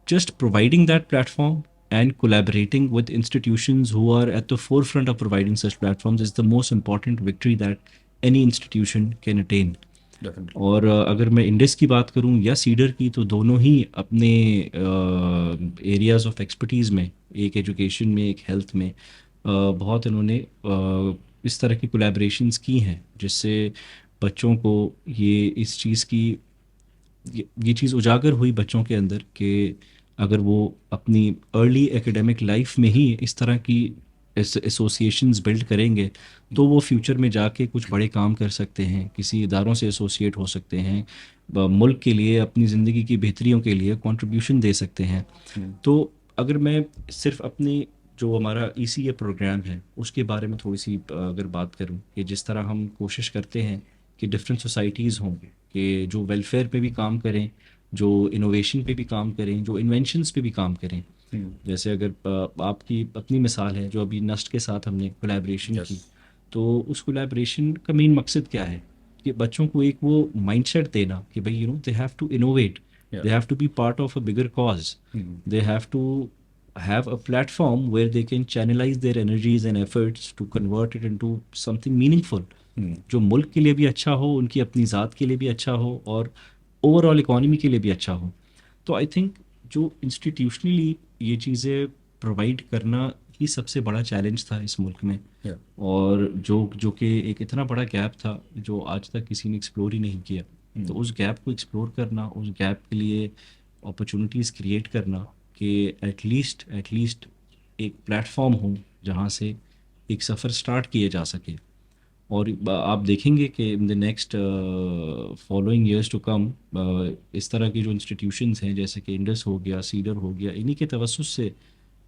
just providing that platform and collaborating with institutions who are at the forefront of providing such platforms is the most important victory that any institution can attain. اور اگر میں انڈس کی بات کروں یا سیڈر کی, تو دونوں ہی اپنے ایریاز آف ایکسپرٹیز میں, ایک ایجوکیشن میں ایک ہیلتھ میں, بہت انہوں نے اس طرح کی کولیبریشنز کی ہیں جس سے بچوں کو یہ اس چیز کی یہ چیز اجاگر ہوئی بچوں کے اندر کہ اگر وہ اپنی ارلی ایکیڈیمک لائف میں ہی اس طرح کی ایسوسیشنز بلڈ کریں گے تو وہ فیوچر میں جا کے کچھ بڑے کام کر سکتے ہیں, کسی اداروں سے ایسوسیٹ ہو سکتے ہیں, ملک کے لیے اپنی زندگی کی بہتریوں کے لیے کنٹریبیوشن دے سکتے ہیں. تو اگر میں صرف اپنی جو ہمارا ECA پروگرام ہے اس کے بارے میں تھوڑی سی اگر بات کروں کہ جس طرح ہم کوشش کرتے ہیں کہ ڈفرینٹ سوسائٹیز ہوں کہ جو ویلفیئر پہ بھی کام کریں, جو انوویشن پہ بھی کام کریں, جو انوینشنس پہ بھی کام کریں. جیسے اگر آپ کی اپنی مثال ہے جو ابھی نسٹ کے ساتھ ہم نے کولیبریشن کی, تو اس کولیبریشن کا مین مقصد کیا ہے کہ بچوں کو ایک وہ مائنڈ سیٹ دینا کہ بھائی they have to innovate, they have to be part of a bigger cause, they have to have a platform where they can channelize their energies and efforts to convert it into something meaningful جو ملک کے لیے بھی اچھا ہو, ان کی اپنی ذات کے لیے بھی اچھا ہو اور اوور آل اکانومی کے لیے بھی اچھا ہو. تو آئی تھنک جو انسٹیٹیوشنلی یہ چیزیں پرووائڈ کرنا ہی سب سے بڑا چیلنج تھا اس ملک میں, اور جو کہ ایک اتنا بڑا گیپ تھا جو آج تک کسی نے ایکسپلور ہی نہیں کیا. تو اس گیپ کو ایکسپلور کرنا, اس گیپ کے لیے اپرچونیٹیز کریٹ کرنا کہ ایٹ لیسٹ ایک پلیٹ فارم ہو جہاں سے ایک سفر سٹارٹ کیا جا سکے. اور آپ دیکھیں گے کہ in the next following years to come اس طرح کی جو انسٹیٹیوشنز ہیں جیسے کہ انڈس ہو گیا, سیڈر ہو گیا, انہی کے توسط سے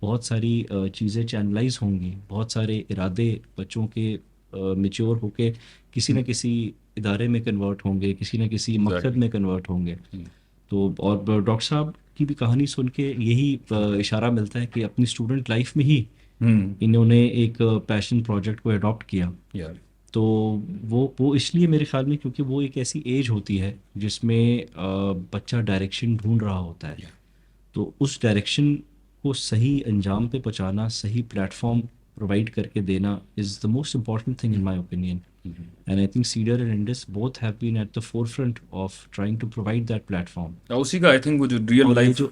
بہت ساری چیزیں چینلائز ہوں گی, بہت سارے ارادے بچوں کے میچور ہو کے کسی نہ کسی ادارے میں کنورٹ ہوں گے, کسی نہ کسی مقصد میں کنورٹ ہوں گے. تو اور ڈاکٹر صاحب کی بھی کہانی سن کے یہی اشارہ ملتا ہے کہ اپنی اسٹوڈنٹ لائف میں ہی انہوں نے ایک پیشن پروجیکٹ کو اڈاپٹ کیا. تو وہ اس لیے میرے خیال میں کیونکہ وہ ایک ایسی ایج ہوتی ہے جس میں بچہ ڈائریکشن ڈھونڈ رہا ہوتا ہے. تو اس ڈائریکشن کو صحیح انجام پہ پہنچانا, صحیح پلیٹ فارم پرووائڈ کر کے دینا is the most important thing in my opinion. And I think Cedar and Indus both have been at the forefront of trying to provide that platform. اسی کا آئی تھنک وہ جو ریئل لائف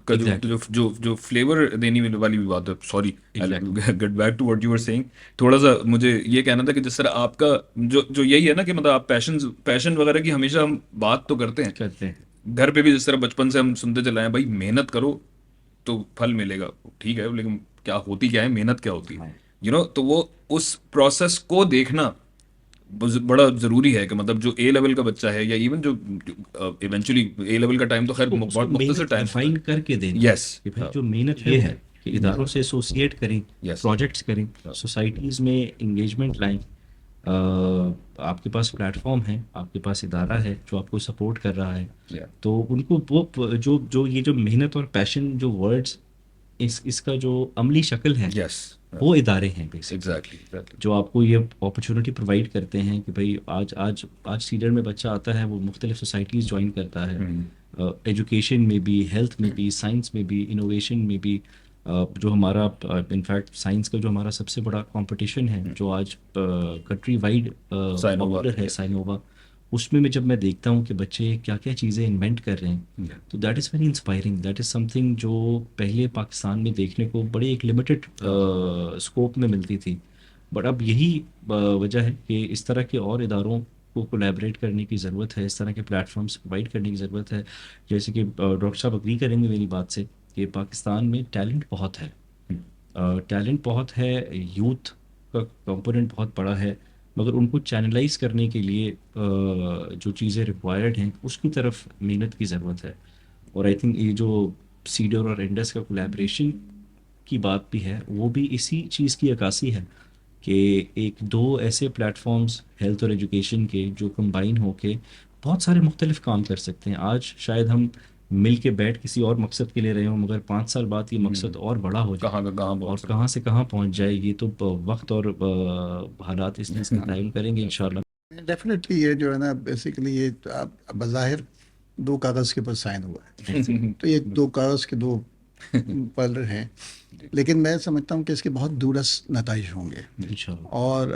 کا جو فلیور دینے والی بھی بات ہے. Sorry get back to what you are saying. تھوڑا سا مجھے یہ کہنا تھا کہ جس طرح آپ کا جو یہی ہے نا کہ مطلب آپ پیشن وغیرہ کی ہمیشہ ہم بات تو کرتے ہیں گھر پہ بھی, جس طرح بچپن سے ہم سنتے چلے ہیں بھائی محنت کرو, تو پھل ملے گا, ٹھیک ہے, لیکن کیا ہوتی کیا ہے, محنت کیا ہوتی ہے, تو وہ اس پروسیس کو دیکھنا بڑا ضروری ہے کہ مطلب جو اے لیول کا بچہ ہے یا ایون جو ایونچولی اے لیول کا ٹائم تو خیر بہت مختصر ٹائم ڈیفائن کر کے دینا یس کہ بھائی جو محنت یہ ہے کہ اداروں سے ایسوسیٹ کریں, پروجیکٹس کریں, سوسائٹیز میں انگیجمنٹ لائیں, آپ کے پاس پلیٹ فارم ہے, آپ کے پاس ادارہ ہے جو آپ کو سپورٹ کر رہا ہے, تو ان کو وہ جو یہ جو محنت اور پیشن جو ورڈز اس کا جو عملی شکل ہے وہ ادارے ہیں ایگزیکٹلی جو آپ کو یہ اپرچونٹی پرووائڈ کرتے ہیں کہ بھائی آج سیڈر میں بچہ آتا ہے, وہ مختلف سوسائٹیز جوائن کرتا ہے, ایجوکیشن میں بھی, ہیلتھ میں بھی, سائنس میں بھی, انوویشن میں بھی. جو ہمارا انفیکٹ سائنس کا جو ہمارا سب سے بڑا کمپٹیشن ہے جو آج کنٹری وائڈ پاپولر ہے, سائنووا, اس میں جب میں دیکھتا ہوں کہ بچے کیا کیا چیزیں انوینٹ کر رہے ہیں تو that is very inspiring. That is some thing جو پہلے پاکستان میں دیکھنے کو بڑی ایک لمیٹڈ اسکوپ میں ملتی تھی, بٹ اب یہی وجہ ہے کہ اس طرح کے اور اداروں کو کولیبریٹ کرنے کی ضرورت ہے, اس طرح کے پلیٹ فارمس پرووائڈ کرنے کی ضرورت ہے. جیسے کہ ڈاکٹر صاحب اگری کریں گے میری بات سے کہ پاکستان میں ٹیلنٹ بہت ہے, ٹیلنٹ بہت ہے, یوتھ کا کمپوننٹ بہت بڑا ہے, مگر ان کو چینلائز کرنے کے لیے جو چیزیں ریکوائرڈ ہیں اس کی طرف محنت کی ضرورت ہے. اور آئی تھنک یہ جو سیڈر اور انڈس کا کولیبریشن کی بات بھی ہے وہ بھی اسی چیز کی عکاسی ہے کہ ایک دو ایسے پلیٹ فارمز ہیلتھ اور ایجوکیشن کے جو کمبائن ہو کے بہت سارے مختلف کام کر سکتے ہیں. آج شاید ہم مل کے بیٹھ کسی اور مقصد کے لیے رہے ہوں, مگر 5 سال بعد یہ مقصد اور بڑا ہو جائے, اور کہاں سے کہاں پہنچ جائے یہ تو وقت اور حالات اس چیز کا تعین کریں گے انشاءاللہ. ڈیفینیٹلی یہ جو ہے نا بیسیکلی یہ بظاہر 2 کاغذ کے اوپر سائن ہوا ہے تو یہ 2 کاغذ کے 2 پل ہیں, لیکن میں سمجھتا ہوں کہ اس کے بہت دورست نتائج ہوں گے انشاءاللہ. اور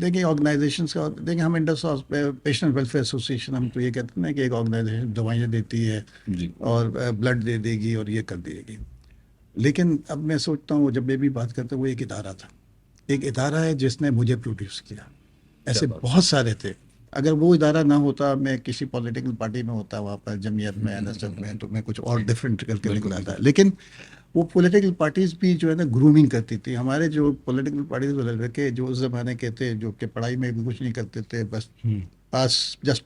دیکھیں آرگنائزیشنس کا, دیکھیں ہم انڈس پیشنٹ ویلفیئر ایسوسیشن, ہم تو یہ کہتے ہیں کہ ایک آرگنائزیشن دوائیاں دیتی ہے اور بلڈ دے دے گی اور یہ کر دے گی, لیکن اب میں سوچتا ہوں جب میں بھی بات کرتا ہوں وہ ایک ادارہ تھا, ایک ادارہ ہے جس نے مجھے پروڈیوس کیا. ایسے بہت سارے تھے, اگر وہ ادارہ نہ ہوتا, میں کسی پولیٹیکل پارٹی میں ہوتا وہاں پر جمعیت میں NSF میں, تو میں کچھ اور ڈفرینٹ کر کے نکلا تھا. لیکن وہ پولیٹیکل پارٹیز بھی جو ہے نا گرومنگ کرتی تھی. ہمارے جو پولیٹیکل پارٹیز والے لڑکے جو اس زمانے کے تھے جو کہ پڑھائی میں بھی کچھ نہیں کرتے تھے, بس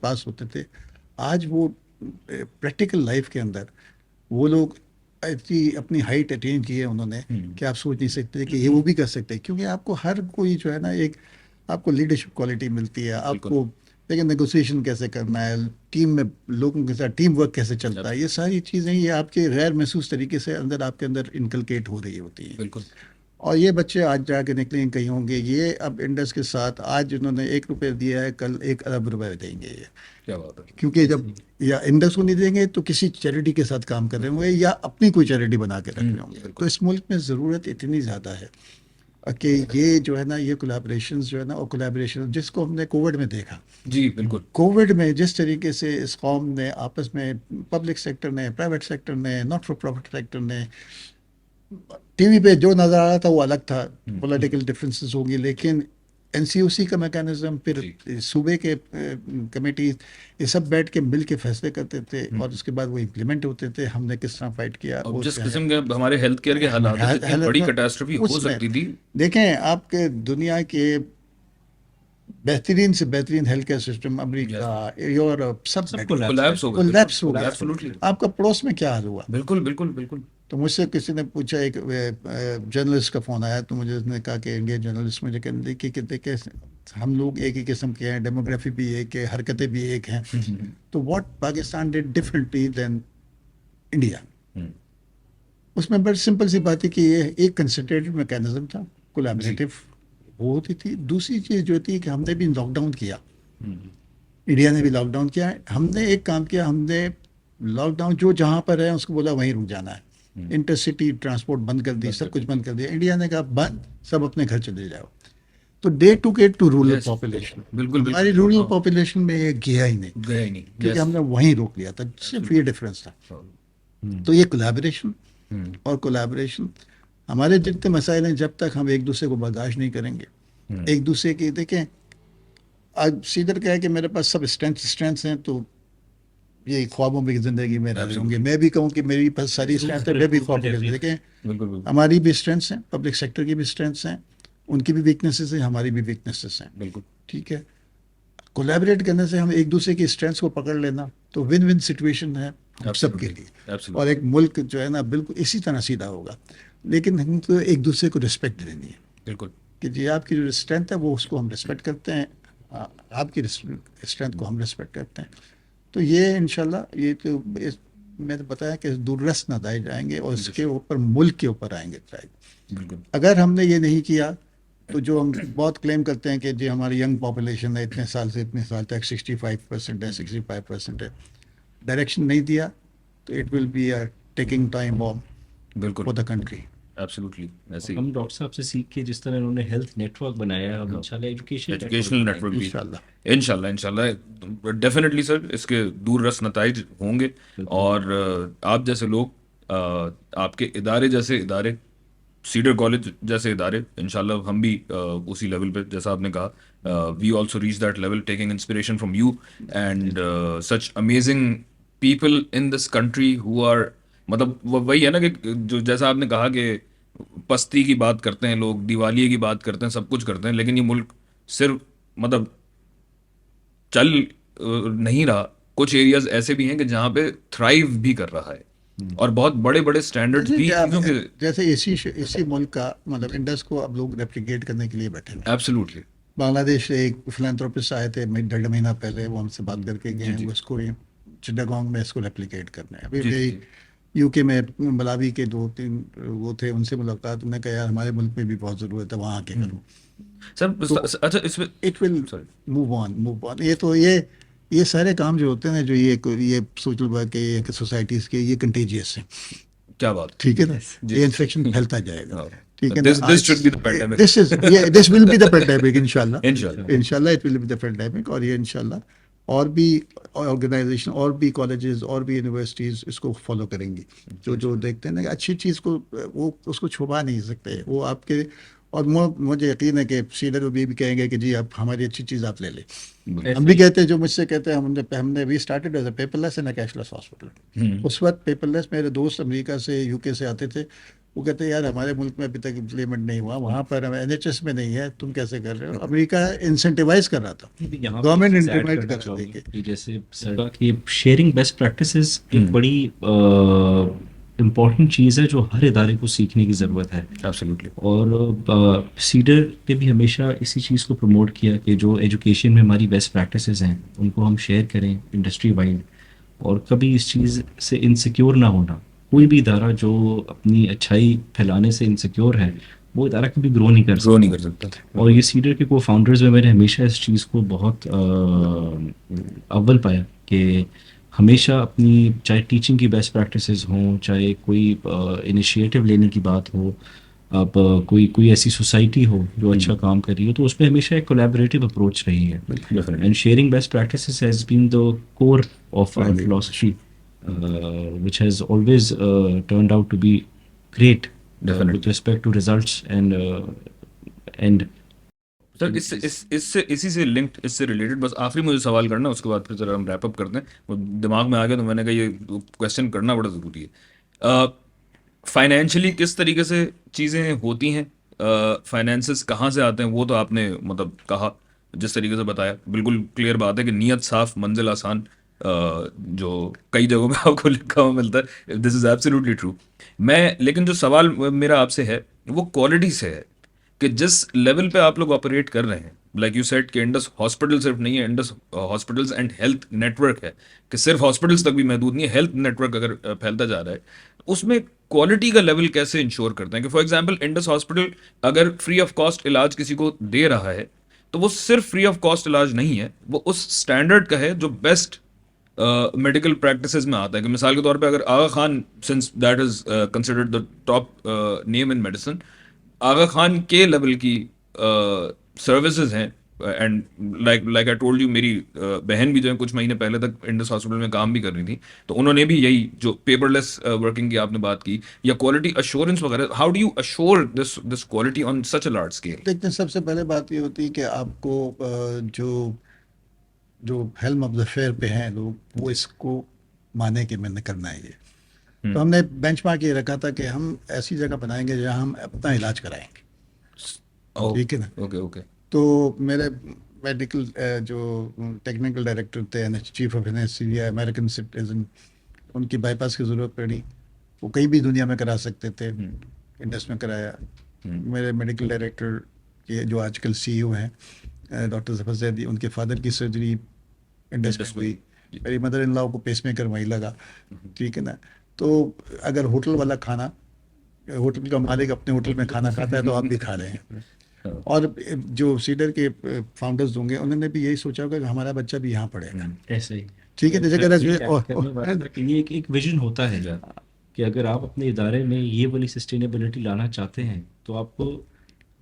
پاس ہوتے تھے, آج وہ پریکٹیکل لائف کے اندر وہ لوگ ایسی اپنی ہائٹ اٹین کی ہے انہوں نے کہ آپ سوچ نہیں سکتے کہ یہ وہ بھی کر سکتے, کیونکہ آپ کو ہر کوئی جو ہے نا ایک آپ کو لیڈرشپ کوالٹی ملتی ہے, آپ کو لیکن نیگوسیشن کیسے کرنا ہے, ٹیم میں لوگوں کے ساتھ ٹیم ورک کیسے چلتا ہے, یہ ساری چیزیں یہ آپ کے غیر محسوس طریقے سے آپ کے اندر انکلکیٹ ہو رہی ہوتی ہیں. بالکل. اور یہ بچے آج جا کے نکلیں کہیں ہوں گے, یہ اب انڈس کے ساتھ آج انہوں نے 1 روپے دیا ہے, کل 1 ارب روپے دیں گے. یہ کیا بات ہے, کیونکہ جب یا انڈس کو نہیں دیں گے تو کسی چیریٹی کے ساتھ کام کر رہے ہوں گے یا اپنی کوئی چیریٹی بنا کے رکھ رہے ہوں گے. تو اس ملک میں ضرورت اتنی زیادہ ہے کہ یہ جو ہے نا یہ کولیبریشنز جو ہے نا, اور کولیبریشن جس کو ہم نے کووڈ میں دیکھا, جی بالکل, کووڈ میں جس طریقے سے اس قوم نے آپس میں پبلک سیکٹر نے, پرائیویٹ سیکٹر نے, ناٹ فار پروفٹ سیکٹر نے, ٹی وی پہ جو نظر آ رہا تھا وہ الگ تھا, پولیٹیکل ڈفرینسز ہوگی, لیکن NCOC کا میکانزم, پھر صوبے کے کمیٹیز, یہ سب بیٹھ کے مل کے فیصلے کرتے تھے اور اس کے بعد وہ امپلیمنٹ ہوتے تھے. ہم نے کس طرح فائٹ کیا, جس قسم کے ہمارے ہیلتھ کیئر کے حالات بڑی کیٹاسٹروفی ہو سکتی تھی. دیکھیں آپ کے دنیا کے بہترین سے بہترین ہیلتھ کیئر سسٹم امریکہ, یورپ, سب کولیپس ہو گیا. آپ کا پڑوس میں کیا حال ہوا. بالکل بالکل بالکل. تو مجھ سے کسی نے پوچھا, ایک جرنلسٹ کا فون آیا, تو مجھے اس نے کہا کہ انڈین جرنلسٹ مجھے کہنے کہ دیکھیں ہم لوگ ایک ہی قسم کے ہیں, ڈیموگرافی بھی ایک ہے, حرکتیں بھی ایک ہیں, تو what Pakistan did differently than India. اس میں بڑی سمپل سی بات ہے کہ یہ ایک کنسنٹریٹڈ میکینزم تھا, کولیبریٹو وہ ہوتی تھی. دوسری چیز جو تھی کہ ہم نے بھی لاک ڈاؤن کیا, انڈیا نے بھی لاک ڈاؤن کیا. ہم نے ایک کام کیا, ہم نے لاک ڈاؤن جو جہاں پر ہے اس کو بولا وہیں رک جانا ہے, انٹرسٹی ٹرانسپورٹ بند کر دی, سب کچھ بند کر دیا. انڈیا نے کہا بند, سب اپنے گھر چلے جاؤ. تو day to get to rural population, بالکل ہماری رورل پاپولیشن میں یہ گیا ہی نہیں, کیونکہ ہم نے وہیں روک لیا تھا. صرف یہ ڈفرینس تھا. تو یہ کولیبریشن اور کولیبریشن, ہمارے جتنے مسائل ہیں جب تک ہم ایک دوسرے کو برداشت نہیں کریں گے, ایک دوسرے کی, دیکھیں آج سیدھر کہا ہے کہ میرے پاس سب اسٹرینتھس ہیں, تو یہ خوابوں کی زندگی میں رہ رہے ہوں گے. میں بھی کہوں کہ میری پاس ساری اسٹرینتھ ہے, میں بھی خوابوں کی دیکھیں بالکل بالکل ہماری بھی اسٹرینتھس ہیں, پبلک سیکٹر کی بھی اسٹرینتھس ہیں, ان کی بھی ویکنیسز ہیں, ہماری بھی ویکنیسز ہیں. بالکل ٹھیک ہے, کولیبریٹ کرنے سے ہم ایک دوسرے کی اسٹرینتھس کو پکڑ لینا تو ون ون سچویشن ہے ہم سب کے لیے. Absolutely. اور ایک ملک جو ہے نا بالکل اسی طرح سیدھا ہوگا. لیکن ہم کو ایک دوسرے کو رسپیکٹ دینی ہے بالکل کہ جی آپ کی جو اسٹرینتھ ہے وہ اس کو ہم رسپیکٹ کرتے ہیں, آپ کی اسٹرینتھ کو ہم رسپیکٹ کرتے ہیں. تو یہ انشاءاللہ یہ تو میں نے بتایا کہ دور رس نتائج آئیں گے اور اس کے اوپر ملک کے اوپر آئیں گے. بالکل اگر ہم نے یہ نہیں کیا تو جو ہم بہت کلیم کرتے ہیں کہ جی ہماری ینگ پاپولیشن ہے اتنے سال سے اتنے سال تک 65% ہے 65% ہے, ڈائریکشن نہیں دیا تو it will be a taking time بام بالکل فور دا کنٹری. ایبسلیوٹلی ایسے ہم ڈاکٹر صاحب سے سیکھ کے جس طرح انہوں نے ہیلتھ نیٹ ورک بنایا ہے, اب انشاءاللہ ایجوکیشنل نیٹ ورک بھی انشاءاللہ انشاءاللہ ڈیفینیٹلی سر اس کے دور رس نتائج ہوں گے. اور آپ جیسے لوگ, آپ کے ادارے جیسے ادارے, سیڈر کالج جیسے ادارے, انشاءاللہ ہم بھی اسی لیول پہ جیسا آپ نے کہا we also reach that level taking inspiration from you and such amazing people in this country who are, مطلب وہی ہے نا کہ جو جیسا آپ نے کہا کہ پستی کی بات کرتے ہیں لوگ, دیوالیے کی بات کرتے ہیں, سب کچھ کرتے ہیں, لیکن یہ ملک صرف مطلب چل نہیں رہا. کچھ ایریاز ایسے بھی ہیں کہ جہاں پہ تھرائیو بھی کر رہا ہے اور بہت بڑے بڑے اسٹینڈرڈ بھی چیزوں کے. جیسے اسی ملک کا مطلب انڈس کو اب لوگ ریپلیکیٹ کرنے کے لیے بیٹھے ہیں. ایبسلیوٹلی بنگلہ دیش سے ایک فلانتھروپسٹ آئے تھے 1.5 مہینہ پہلے, وہ ہم سے بات کر کے گئے ہیں اس کو چٹاگانگ میں اس کو ریپلیکیٹ کرنا ہے. ابھی یو کے میں ملاوی کے 2-3 وہ تھے, ان سے ملاقات, انہوں نے کہا یار ہمارے ملک میں بھی بہت ضرورت ہے وہاں آ کے کرو. سر اچھا اس میں اٹ ول موو آن. یہ تو یہ سارے کام جو ہوتے ہیں نا جو یہ سوشل ورک کے, یہ سوسائٹیز کے, یہ کنٹیجیس ہیں. کیا بات, ٹھیک ہے نا, یہ انفیکشن پھیلتا جائے گا. ٹھیک ہے نا, this should be the pandemic. this will be the pandemic انشاءاللہ. انشاءاللہ انشاءاللہ it will be the pandemic. اور یہ انشاءاللہ اور بھی آرگنائزیشن اور بھی کالجز اور بھی یونیورسٹیز اس کو فالو کریں گی. جو دیکھتے ہیں نا اچھی چیز کو وہ اس کو چھپا نہیں سکتے وہ آپ کے. اور مجھے یقین ہے کہ سیڈر بھی کہیں گے کہ جی آپ ہماری اچھی چیز آپ لے لیں. ہم بھی کہتے ہیں, جو مجھ سے کہتے ہیں, ہم نے we started as a paperless and a cashless hospital. اس وقت پیپر لیس میرے دوست امریکہ سے یو کے سے آتے تھے, وہ کہتے ہیں یار ہمارے ملک میں ابھی تک امپلیمنٹ نہیں ہوا, وہاں پر NHS میں نہیں ہے, تم کیسے کر رہے ہو. امریکہ انسینٹیوائز کر رہا تھا, گورنمنٹ انٹیمیٹ کر رہی ہے. جیسے سر کہ شیئرنگ بیسٹ پریکٹسز ایک بڑی امپورٹنٹ چیز ہے جو ہر ادارے کو سیکھنے کی ضرورت ہے. ایبسلیوٹلی. اور سیڈر نے بھی ہمیشہ اسی چیز کو پروموٹ کیا کہ جو ایجوکیشن میں ہماری بیسٹ پریکٹسز ہیں ان کو ہم شیئر کریں انڈسٹری وائڈ, اور کبھی اس چیز سے انسیکیور نہ ہونا. کوئی بھی ادارہ جو اپنی اچھائی پھیلانے سے انسیکیور ہے وہ ادارہ کبھی گرو نہیں کر سکتا. اور یہ سیڈر کے کو فاؤنڈرز میں نے ہمیشہ اس چیز کو بہت اول پایا کہ ہمیشہ اپنی چاہے ٹیچنگ کی بیسٹ پریکٹسز ہوں, چاہے کوئی انیشیٹو لینے کی بات ہو, اب کوئی ایسی سوسائٹی ہو جو اچھا کام کر رہی ہو, تو اس میں ہمیشہ ایک کولیبریٹو اپروچ رہی ہے. And sharing best practices has been the core of our philosophy which has always turned out to be great with respect to results and سر اسی سے لنکڈ, اس سے ریلیٹڈ بس آخری مجھے سوال کرنا, اس کے بعد پھر ذرا ہم ریپ اپ کرتے ہیں. وہ دماغ میں آ گیا تو میں نے کہا یہ کویشچن کرنا بڑا ضروری ہے. فائنینشلی کس طریقے سے چیزیں ہوتی ہیں, فائنینسز کہاں سے آتے ہیں, وہ تو آپ نے مطلب کہا جس طریقے سے بتایا, بالکل کلیئر بات ہے کہ نیت صاف منزل آسان, جو کئی جگہوں پہ آپ کو لکھا ہوا ملتا ہے. دس از ایبسلیوٹلی ٹرو. لیکن جو سوال میرا آپ سے ہے وہ کوالٹی سے ہے کہ جس لیول پہ آپ لوگ آپریٹ کر رہے ہیں, لائک یو سیڈ کہ انڈس ہاسپٹل صرف نہیں ہے, Indus hospitals and health network ہے, کہ صرف ہاسپٹلس تک بھی محدود نہیں ہے, ہیلتھ نیٹ ورک اگر پھیلتا جا رہا ہے, اس میں کوالٹی کا لیول کیسے انشور کرتے ہیں کہ فار ایگزامپل انڈس ہاسپٹل اگر فری آف کاسٹ علاج کسی کو دے رہا ہے تو وہ صرف فری آف کاسٹ علاج نہیں ہے, وہ اس اسٹینڈرڈ کا ہے جو بیسٹ میڈیکل پریکٹسز میں آتا ہے. کہ مثال کے طور پہ اگر Aga Khan, since that is considered the top name in medicine, Aga Khan کے لیول کی سروسز ہیں. And like I told you, میری بہن بھی جو ہے کچھ مہینے پہلے تک انڈس ہاسپٹل میں کام بھی کر رہی تھی, تو انہوں نے بھی یہی جو پیپر لیس ورکنگ کی آپ نے بات کی, یا کوالٹی اشورنس وغیرہ, how do you assure this quality on such a large scale? دیکھتے ہیں, سب سے پہلے بات یہ ہوتی ہے کہ آپ کو جو ہیلم آف دا فیئر پہ ہیں لوگ, وہ اس کو مانے کہ میں نے کرنا ہے یہ. تو ہم نے بینچ مارک یہ رکھا تھا کہ ہم ایسی جگہ بنائیں گے جہاں ہم اپنا علاج کرائیں گے. ٹھیک ہے نا. Okay okay. تو میرے میڈیکل جو ٹیکنیکل ڈائریکٹر تھے چیف آف انیسٹھیزیا امریکن سٹیزن, ان کی بائی پاس کی ضرورت پڑی. وہ کہیں بھی دنیا میں کرا سکتے تھے, انڈس میں کرایا. میرے میڈیکل ڈائریکٹر کے جو آج کل سی ای او ہیں ڈاکٹر ظفر زیدی, ان کے فادر کی سرجری انڈس میں ہوئی. میری مدر ان لاء کو پیس میکر وہیں لگا. ٹھیک ہے نا. تو اگر ہوٹل والا کھانا, ہوٹل کا مالک اپنے ہوٹل میں کھانا کھاتا ہے تو آپ بھی کھا رہے ہیں. اور جو سیڈر کے فاؤنڈرز ہوں گے انہوں نے بھی یہی سوچا ہوگا کہ ہمارا بچہ بھی یہاں پڑھے گا. ایسے ہی ٹھیک ہے. یہ ایک ویژن ہوتا ہے کہ اگر آپ اپنے ادارے میں یہ والی سسٹینیبلٹی لانا چاہتے ہیں تو آپ کو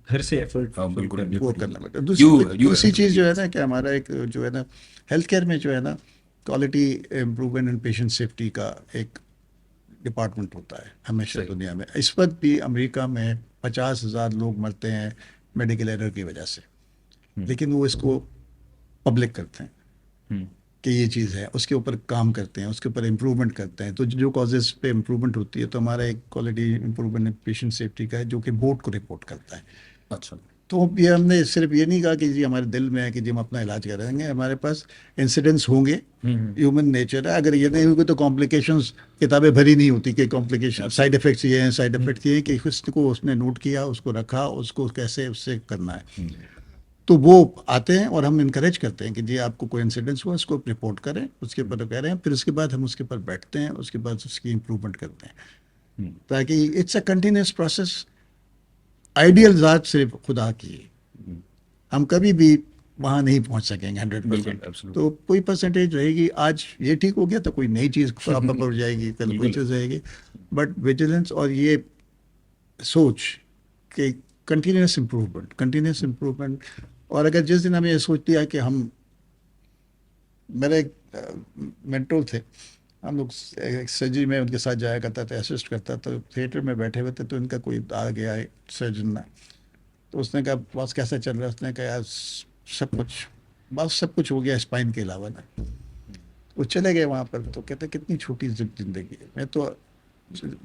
گھر سے ایفرٹ وہ کرنا پڑتا ہے. دوسری چیز جو ہے نا کہ ہمارا ایک جو ہے نا ہیلتھ کیئر میں جو ہے نا quality improvement and patient safety کا ایک ڈپارٹمنٹ ہوتا ہے ہمیشہ دنیا میں. اس وقت بھی امریکہ میں 50,000 لوگ مرتے ہیں میڈیکل ایرر کی وجہ سے, لیکن وہ اس کو پبلک کرتے ہیں کہ یہ چیز ہے, اس کے اوپر کام کرتے ہیں, اس کے اوپر امپروومنٹ کرتے ہیں. تو جو کازز پہ امپروومنٹ ہوتی ہے تو ہمارا ایک کوالٹی امپروومنٹ پیشنٹ سیفٹی کا ہے جو کہ بورڈ کو رپورٹ کرتا ہے. اچھا. تو یہ ہم نے صرف یہ نہیں کہا کہ جی ہمارے دل میں ہے کہ جی ہم اپنا علاج کریں گے. ہمارے پاس انسیڈنٹس ہوں گے, ہیومن نیچر ہے. اگر یہ نہیں ہوگی تو کمپلیکیشنز کتابیں بھری نہیں ہوتی کہ کمپلیکیشن سائڈ افیکٹس یہ ہیں, سائڈ افیکٹ یہ ہیں کہ اس کو اس نے نوٹ کیا, اس کو رکھا, اس کو کیسے اس سے کرنا ہے. تو وہ آتے ہیں اور ہم انکریج کرتے ہیں کہ جی آپ کو کوئی انسیڈنس ہوا اس کو رپورٹ کریں, اس کے اوپر کہہ رہے ہیں. پھر اس کے بعد ہم اس کے اوپر بیٹھتے ہیں, اس کے بعد اس کی امپروومنٹ کرتے ہیں تاکہ it's a continuous process. Ideal ذات صرف خدا کی ہے, ہم کبھی بھی وہاں نہیں پہنچ سکیں گے 100%. تو کوئی پرسنٹیج رہے گی. آج یہ ٹھیک ہو گیا تو کوئی نئی چیز پراپر ہو جائے گی, کل کوئی چیز رہے گی. بٹ ویجیلنس اور یہ سوچ کہ کنٹینیوس امپروومنٹ. اور اگر جس دن ہمیں یہ سوچ لیا کہ ہم, میرے ایک مینٹور تھے, ہم لوگ سرجری میں ان کے ساتھ جایا کرتا تھا, اسسٹ کرتا تھا. تھیٹر میں بیٹھے ہوئے تھے تو ان کا کوئی آ گیا سرجن نا, تو اس نے کہا بس کیسا چل رہا ہے. اس نے کہا یار سب کچھ ہو گیا اسپائن کے علاوہ نا. وہ چلے گئے وہاں پر. تو کہتے کتنی چھوٹی زندگی ہے. میں تو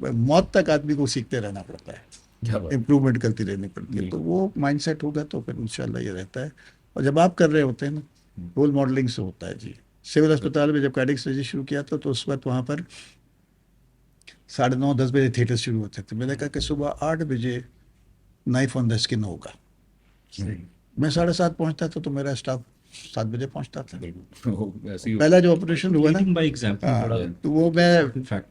موت تک آدمی کو سیکھتے رہنا پڑتا ہے, امپروومنٹ کرتی رہنی پڑتی ہے. تو وہ مائنڈ سیٹ ہوگا تو پھر انشاءاللہ یہ رہتا ہے. اور جب آپ کر رہے ہوتے ہیں نا, رول ماڈلنگ سے ہوتا ہے. جی سول اسپتال میں جب کارڈیک سرجری شروع کیا تھا تو اس وقت وہاں پر 9:30-10 بجے تھیٹر شروع ہوتے تھے. میں نے کہا کہ صبح 8 بجے نائف آن دا اسکن ہوگا. میں 7:30 پہنچتا تھا تو میرا اسٹاف 7 بجے پہنچتا تھا. پہلا جو آپریشن ہوا نا, تو وہ میں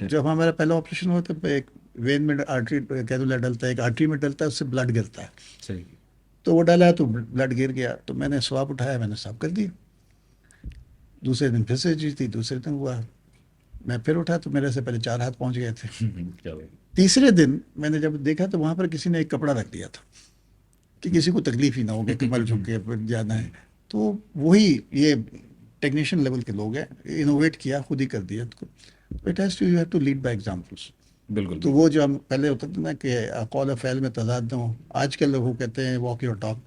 جب ہمارا پہلا آپریشن ہوا تو ایک وین میں آرٹری کینولا ڈلتا ہے, ایک آرٹری میں ڈلتا ہے, اس سے بلڈ گرتا ہے. تو وہ ڈالا تو بلڈ گر گیا. تو میں نے سواب اٹھایا, میں نے صاف کر دیا. دوسرے دن پھر سے تھی, دوسرے دن ہوا, میں پھر اٹھا تو میرے سے پہلے 4 ہاتھ پہنچ گئے تھے. تیسرے دن میں نے جب دیکھا تو وہاں پر کسی نے ایک کپڑا رکھ دیا تھا کہ کسی کو تکلیف ہی نہ ہو کہ کمر جھک کے جانا ہے. تو وہی یہ ٹیکنیشین لیول کے لوگ ہیں, انوویٹ کیا, خود ہی کر دیا. It has to, you have to lead by examples. بالکل. تو وہ جو ہم پہلے ہوتا تھا نا کہ قول و فعل میں تضاد نہ ہو, آج کل لوگ کہتے ہیں واک یور ٹاک.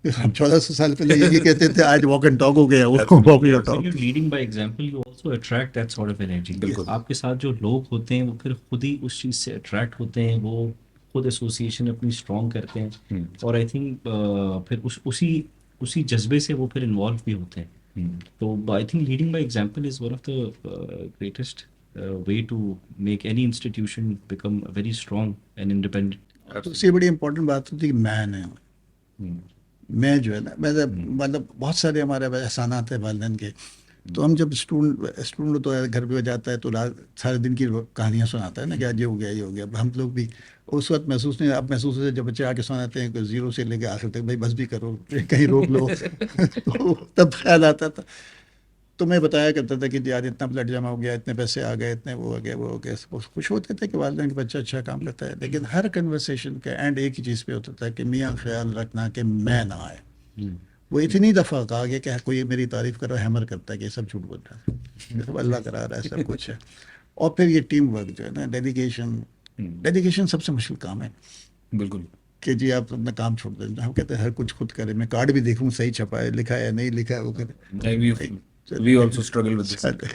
ہم 1400 سال پہلے یہ کہتے تھے, آج واک اینڈ ٹاک ہو گیا. Walk your talk. Leading by example you also attract that sort of energy. آپ کے ساتھ جو لوگ ہوتے ہیں وہ پھر خود ہی اس چیز سے اٹریکٹ ہوتے ہیں, وہ خود ایسوسیشن اپنی اسٹرانگ کرتے ہیں. اور آئی تھنک پھر اسی جذبے سے وہ پھر انوالو بھی ہوتے ہیں. تو I think leading by example is one of the greatest way to make any institution become very strong and independent. تو اس سے بڑی امپورٹنٹ بات ہوتی ہے کہ مین ہے. میں جو ہے نا, مطلب بہت سارے ہمارے احسانات ہیں والدین کے. تو ہم جب اسٹوڈنٹ تو گھر پہ جاتا ہے تو سارے دن کی کہانیاں سناتا ہے نا کہ آج یہ ہو گیا, یہ ہو گیا. ہم لوگ بھی اس وقت محسوس نہیں, اب محسوس ہوتا ہے جب بچے آ کے سناتے ہیں کہ 0 سے لے کے آخر تک, بھائی بس بھی کرو, کہیں روک لو. تو تب خیال آتا تھا. تو میں بتایا کرتا تھا کہ یار اتنا بلڈ جمع ہو گیا, اتنے پیسے آ گئے, اتنے وہ ہو گیا, وہ ہو گیا. خوش ہوتے تھے کہ والدین کا بچہ اچھا کام کرتا ہے. لیکن ہر کنورسیشن کا اینڈ ایک ہی چیز پہ ہوتا تھا کہ میاں خیال رکھنا کہ میں نہ آئے. وہ اتنی دفعہ کہا گیا کہ کوئی میری تعریف کر رہا ہے, ہیمر کرتا ہے کہ یہ سب جھوٹ بول رہا ہے, سب اللہ کرا رہا ہے, سب کچھ ہے. اور پھر یہ ٹیم ورک جو ہے نا, ڈیڈیکیشن سب سے مشکل کام ہے. بالکل. کہ جی آپ اپنا کام چھوڑ دیں. ہم کہتے ہیں ہر کچھ خود کریں. میں کارڈ بھی دیکھوں صحیح چھپا ہے, لکھا ہے نہیں لکھا ہے, وہ کہتے we also struggle with this.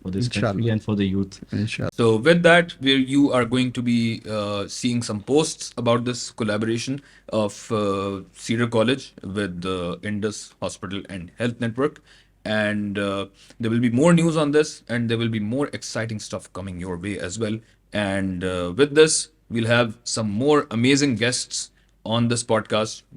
for this country and for the youth. Inshallah. So with that, you are going to be seeing some posts about this collaboration of Cedar College with Indus Hospital and Health Network, and there will be more news on this, and there will be more exciting stuff coming your way as well. And with this, we'll have some more amazing guests on this podcast,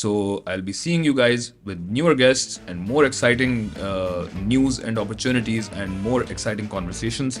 So I'll be seeing you guys with newer guests and more exciting news and opportunities and more exciting conversations.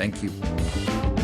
Thank you.